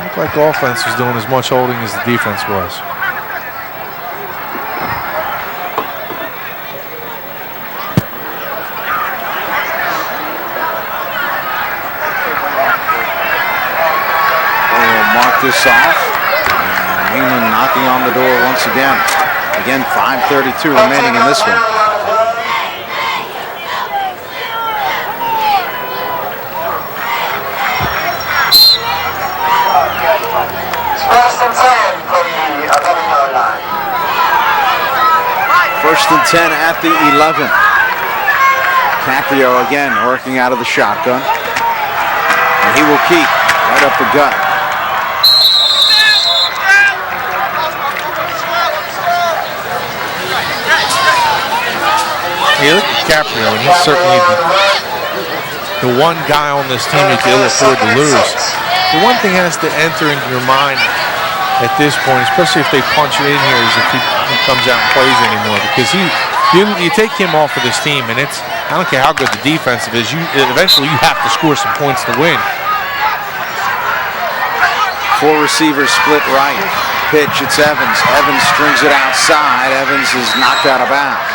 Looked like the offense was doing as much holding as the defense was. We'll mark this off. Mainland knocking on the door once again. Again, 5:32 remaining in this one. First and 10 at the 11. Caprio again working out of the shotgun. And he will keep right up the gut. You look at Caprio, and he's certainly the one guy on this team you can ill afford to lose. The one thing has to enter into your mind at this point, especially if they punch it in here, is if he comes out and plays anymore. Because you take him off of this team, and it's, I don't care how good the defensive is, eventually you have to score some points to win. Four receivers split right. Pitch, it's Evans. Evans strings it outside. Evans is knocked out of bounds.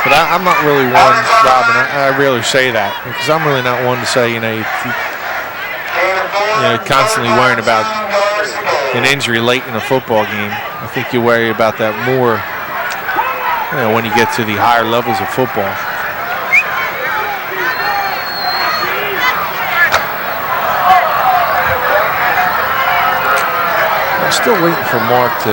But I'm not really one, Robin, I rarely say that, because I'm really not one to say, you know, constantly worrying about an injury late in a football game. I think you worry about that more, when you get to the higher levels of football. I'm still waiting for Mark to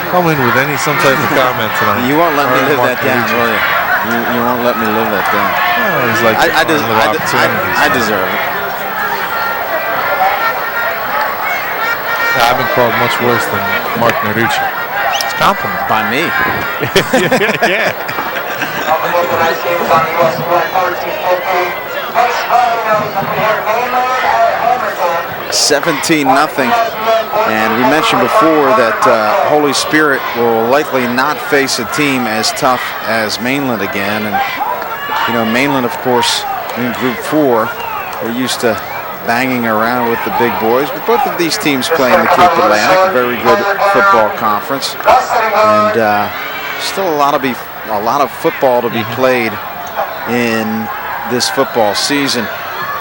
come in with some type of comment tonight. You won't let me live that down, will you? You won't let me live that down. Oh, he's like I deserve it. I've been called much worse than Mark Narucci. It's a compliment. By me. Yeah. 17-0. And we mentioned before that Holy Spirit will likely not face a team as tough as Mainland again. And, Mainland, of course, in Group 4, they're used to banging around with the big boys. But both of these teams play in the Cape Atlantic, a very good football conference. And still a lot of football to be played in this football season.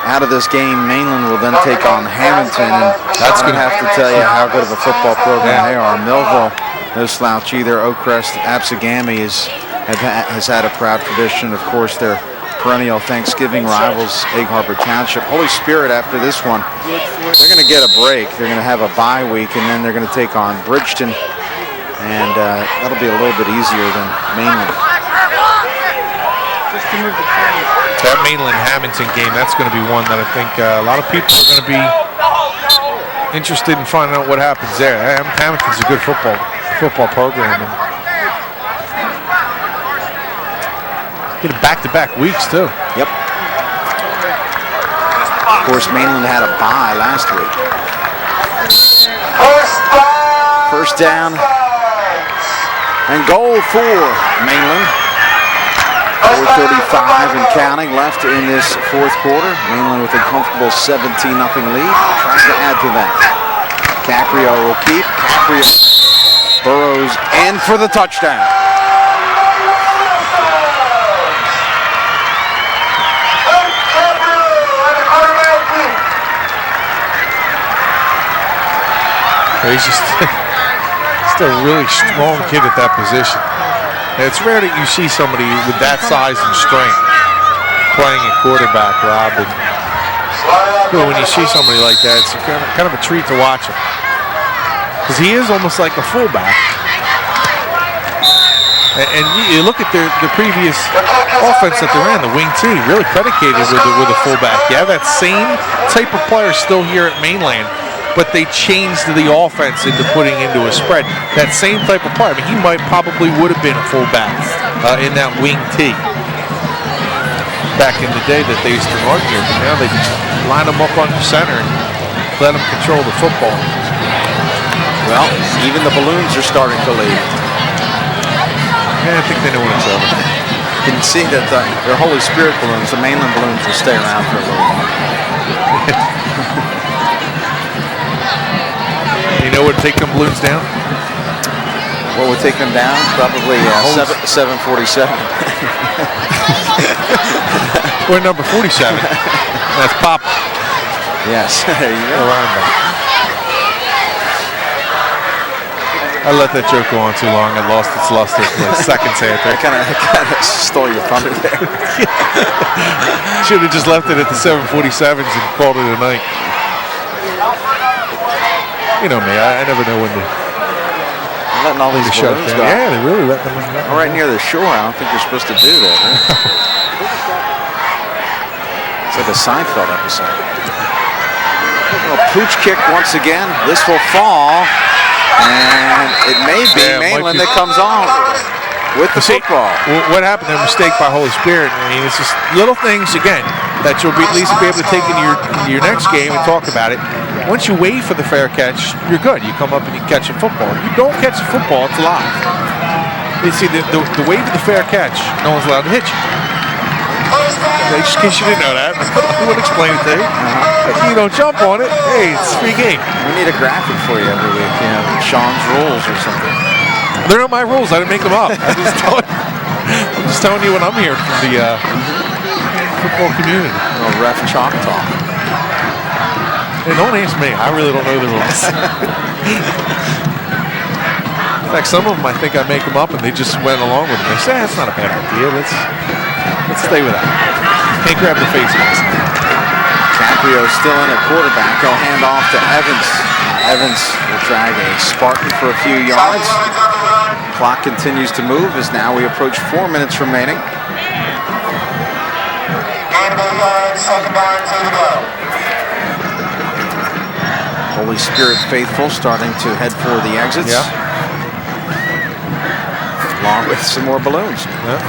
Out of this game, Mainland will then take on Hamilton, and that's going to have to tell you how good of a football program they are. Millville, no slouch either. Oakcrest, Absegami has had a proud tradition. Of course, their perennial Thanksgiving rivals, Egg Harbor Township. Holy Spirit, after this one, they're going to get a break. They're going to have a bye week, and then they're going to take on Bridgeton, and that'll be a little bit easier than Mainland. That Mainland-Hamilton game, that's going to be one that I think a lot of people are going to be interested in finding out what happens there. Hamilton's a good football program. And get it back-to-back weeks, too. Yep. Of course, Mainland had a bye last week. First first down and goal for Mainland. 4:35 and counting left in this fourth quarter. Mainland with a comfortable 17-0 lead. Trying to add to that. Caprio will keep. Caprio burrows in for the touchdown. He's just a really strong kid at that position. And it's rare that you see somebody with that size and strength playing at quarterback, Rob. And when you see somebody like that, it's kind of a treat to watch him. Because he is almost like a fullback. And you look at the previous offense that they ran, the wing T, really predicated with a fullback. You have that same type of player still here at Mainland, but they changed the offense into putting into a spread. That same type of player. I mean, he would have been a fullback in that wing T back in the day that they used to run here. But now they just line him up on the center and let him control the football. Well, even the balloons are starting to leave. Yeah, I think they know when it's over. You can see that the Holy Spirit balloons, the Mainland balloons, will stay around for a little while. You know what would take them balloons down? What would take them down? Probably 747. Or number 47. That's Papa. Yes, there you go. I let that joke go on too long. I lost its luster for like seconds after. I kind of stole your thunder there. Should have just left it at the 747s and called it a night. You know me, I never know when to letting all these shut balloons down. go. Yeah, they really let them go. Right near the shore, I don't think you're supposed to do that. Right? It's like a Seinfeld episode. A pooch kick once again. This will fall, and it may be Mainland that comes on with the football. What happened? A mistake by Holy Spirit. I mean, it's just little things again that you'll at least be able to take into your next game and talk about it. Once you wait for the fair catch, you're good. You come up and you catch a football. You don't catch a football, it's live. You see, the wait for the fair catch, no one's allowed to hit you. Just in case you didn't know that, we would explain it to you. If you don't jump on it, hey, it's free game. We need a graphic for you every week, Sean's rules or something. They're not my rules. I didn't make them up. I'm just telling you what I'm hearing from the football community. Ref chalk talk. Hey, don't ask me. I really don't know the rules. In fact, some of them I think I make them up, and they just went along with them. They say that's not a bad idea. Let's stay with that. Can't grab the face mask. Caprio still in at quarterback. He'll hand off to Evans. Evans will drag a Spartan for a few yards. Clock continues to move as now we approach 4 minutes remaining. Holy Spirit faithful starting to head for the exits. Yeah. Along with some more balloons. Yeah.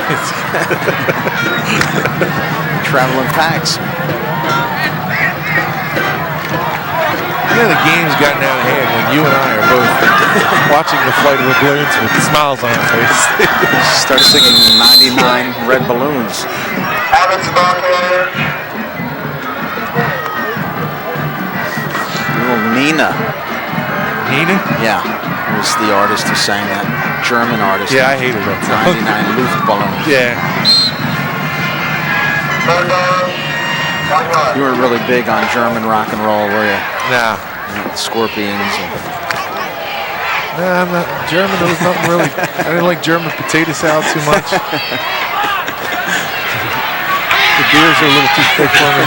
Traveling packs. Yeah, the game's gotten out of hand when you and I are both watching the flight of the balloons with smiles on our face. Start singing 99 red balloons. Little Nina. Nina? Yeah, was the artist who sang that. German artist. Yeah, I hated that. 99 Luftballons. Yeah. You were really big on German rock and roll, were you? Nah. Scorpions. Nah, I'm not German. There was nothing really. I didn't like German potato salad too much. The beers are a little too thick for me.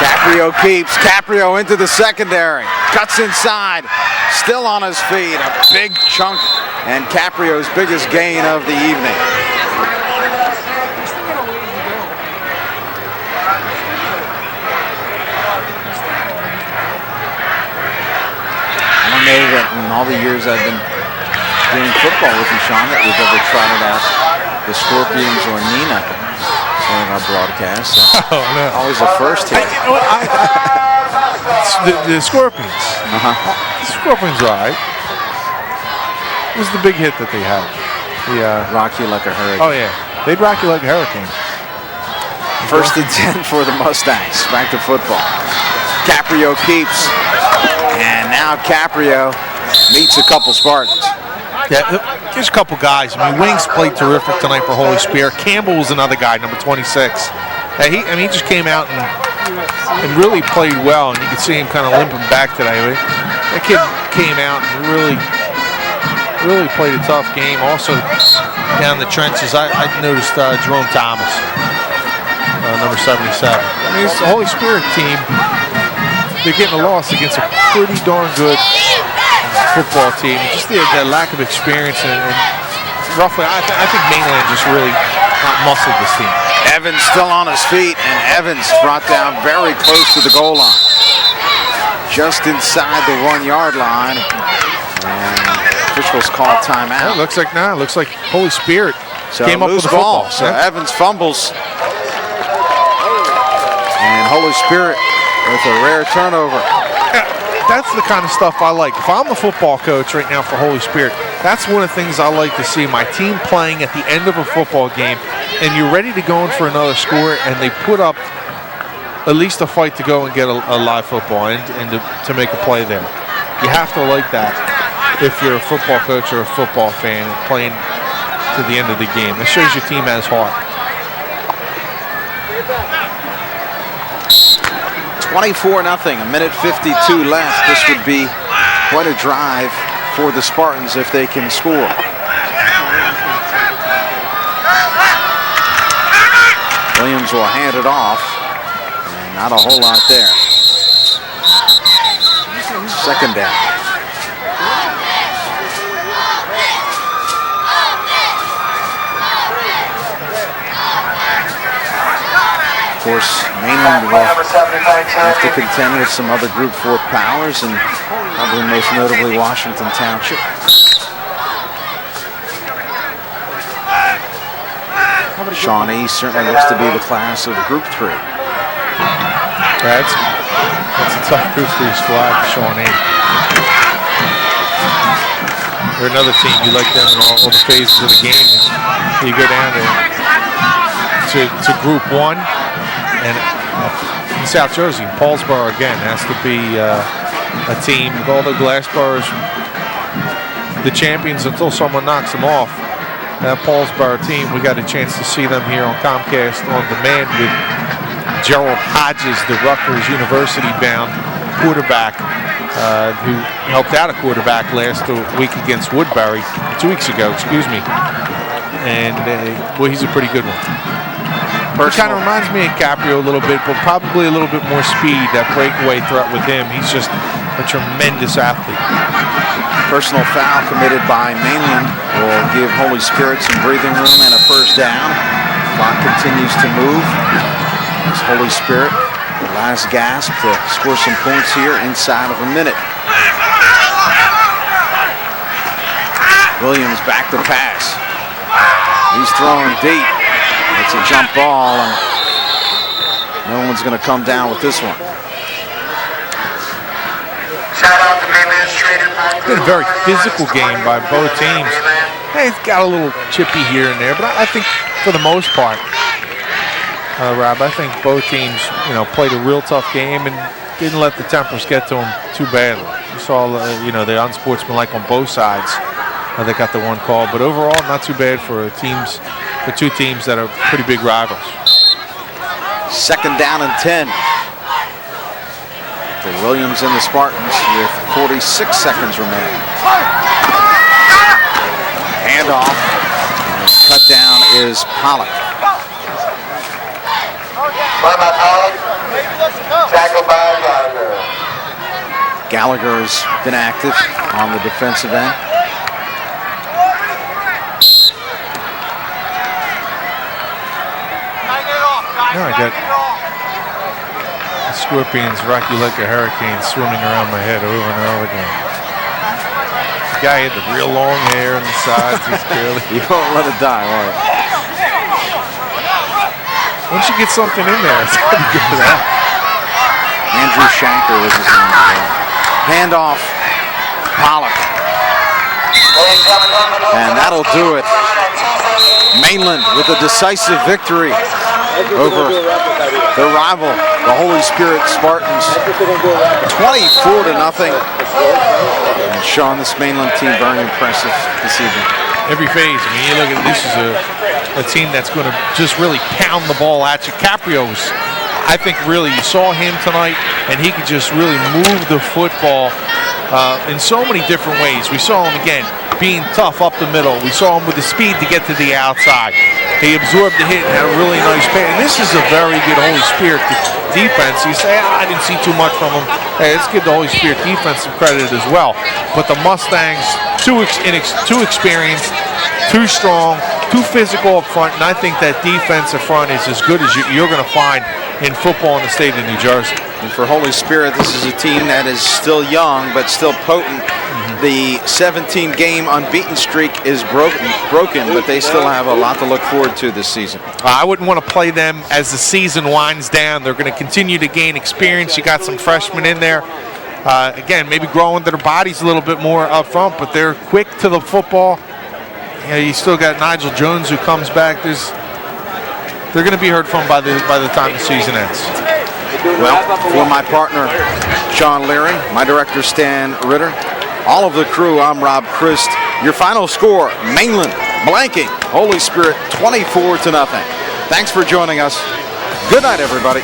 Caprio keeps. Caprio into the secondary. Cuts inside. Still on his feet. A big chunk. And Caprio's biggest gain of the evening. I don't know that in all the years I've been doing football with you, Sean, that we've ever trotted out the Scorpions or Nina during our broadcast. So Oh, no. always a first here. You know what? The Scorpions. The Scorpions are all right. What was the big hit that they had? Rock you like a hurricane. Oh, yeah. They'd rock you like a hurricane. First and 10 for the Mustangs. Back to football. Caprio keeps. And now Caprio meets a couple Spartans. Yeah, there's a couple guys. I mean, Wings played terrific tonight for Holy Spirit. Campbell was another guy, number 26. He just came out and really played well, and you could see him kind of limping back today. That kid came out and really played a tough game. Also, down the trenches, I noticed Jerome Thomas, number 77. I mean, it's the Holy Spirit team. They're getting a loss against a pretty darn good football team. Just the lack of experience and roughly, I think Mainland just really muscled this team. Evans still on his feet, and Evans brought down very close to the goal line. Just inside the 1 yard line. And officials called timeout. It looks like Holy Spirit came up with the ball. football. So Evans fumbles. And Holy Spirit with a rare turnover. That's the kind of stuff I like. If I'm the football coach right now for Holy Spirit, that's one of the things I like to see. My team playing at the end of a football game, and you're ready to go in for another score, and they put up at least a fight to go and get a live football and to make a play there. You have to like that if you're a football coach or a football fan and playing to the end of the game. That shows your team has heart. 24-0, a minute 52 left. This would be quite a drive for the Spartans if they can score. Williams will hand it off, and not a whole lot there. Second down. Of course, Mainland will have to contend with some other Group 4 powers, and probably most notably Washington Township. Shawnee certainly looks to be the class of Group 3. That's a tough Group 3 squad, Shawnee. They're another team. You like them in all the phases of the game. You go down to Group 1. And in South Jersey, Paulsboro again has to be a team with all the Glassboro's the champions until someone knocks them off. That Paulsboro team, we got a chance to see them here on Comcast on demand with Gerald Hodges, the Rutgers University bound quarterback who helped out a quarterback last week against Woodbury, 2 weeks ago, excuse me. And well, he's a pretty good one. It kind of reminds me of Caprio a little bit, but probably a little bit more speed, that breakaway threat with him. He's just a tremendous athlete. Personal foul committed by Mainland will give Holy Spirit some breathing room and a first down. Clock continues to move. As Holy Spirit, the last gasp to score some points here inside of a minute. Williams back to pass. He's throwing deep. It's a jump ball, and no one's going to come down with this one. It's been a very physical game by both teams. Hey, it's got a little chippy here and there, but I think for the most part, Rob, I think both teams, played a real tough game and didn't let the tempers get to them too badly. You saw, the unsportsmanlike on both sides. They got the one call, but overall, not too bad for two teams that are pretty big rivals. Second down and 10 for Williams and the Spartans with 46 seconds remaining. Handoff. And cut down is Pollock. Tackled by Gallagher. Gallagher has been active on the defensive end. No, I got the Scorpions rock you like a hurricane swimming around my head over and over again. The guy had the real long hair on the sides. He's barely. You won't let it die, will you? Once you get something in there, it's going to be good for that. Andrew Shanker was his name. Handoff, Pollock. And that'll do it. Mainland with a decisive victory over their rival, the Holy Spirit Spartans, 24-0. And Shawn, this Mainland team, very impressive this evening. Every phase. I mean, you look at this is a team that's going to just really pound the ball at you. Caprio's, I think, really, you saw him tonight, and he could just really move the football in so many different ways. We saw him again being tough up the middle. We saw him with the speed to get to the outside. He absorbed the hit and had a really nice pass. And this is a very good Holy Spirit defense. You say, I didn't see too much from him. Hey, let's give the Holy Spirit defense some credit as well. But the Mustangs, too experienced, too strong, too physical up front, and I think that defense up front is as good as you're going to find in football in the state of New Jersey. And for Holy Spirit, this is a team that is still young but still potent. The 17-game unbeaten streak is broken, but they still have a lot to look forward to this season. I wouldn't want to play them as the season winds down. They're going to continue to gain experience. You got some freshmen in there. Again, maybe growing their bodies a little bit more up front, but they're quick to the football. You still got Nigel Jones who comes back. They're going to be heard from by the time the season ends. Well, for my partner, Shawn Leary, my director, Stan Ritter, all of the crew, I'm Rob Christ. Your final score, Mainland blanking Holy Spirit 24-0. Thanks for joining us. Good night, everybody.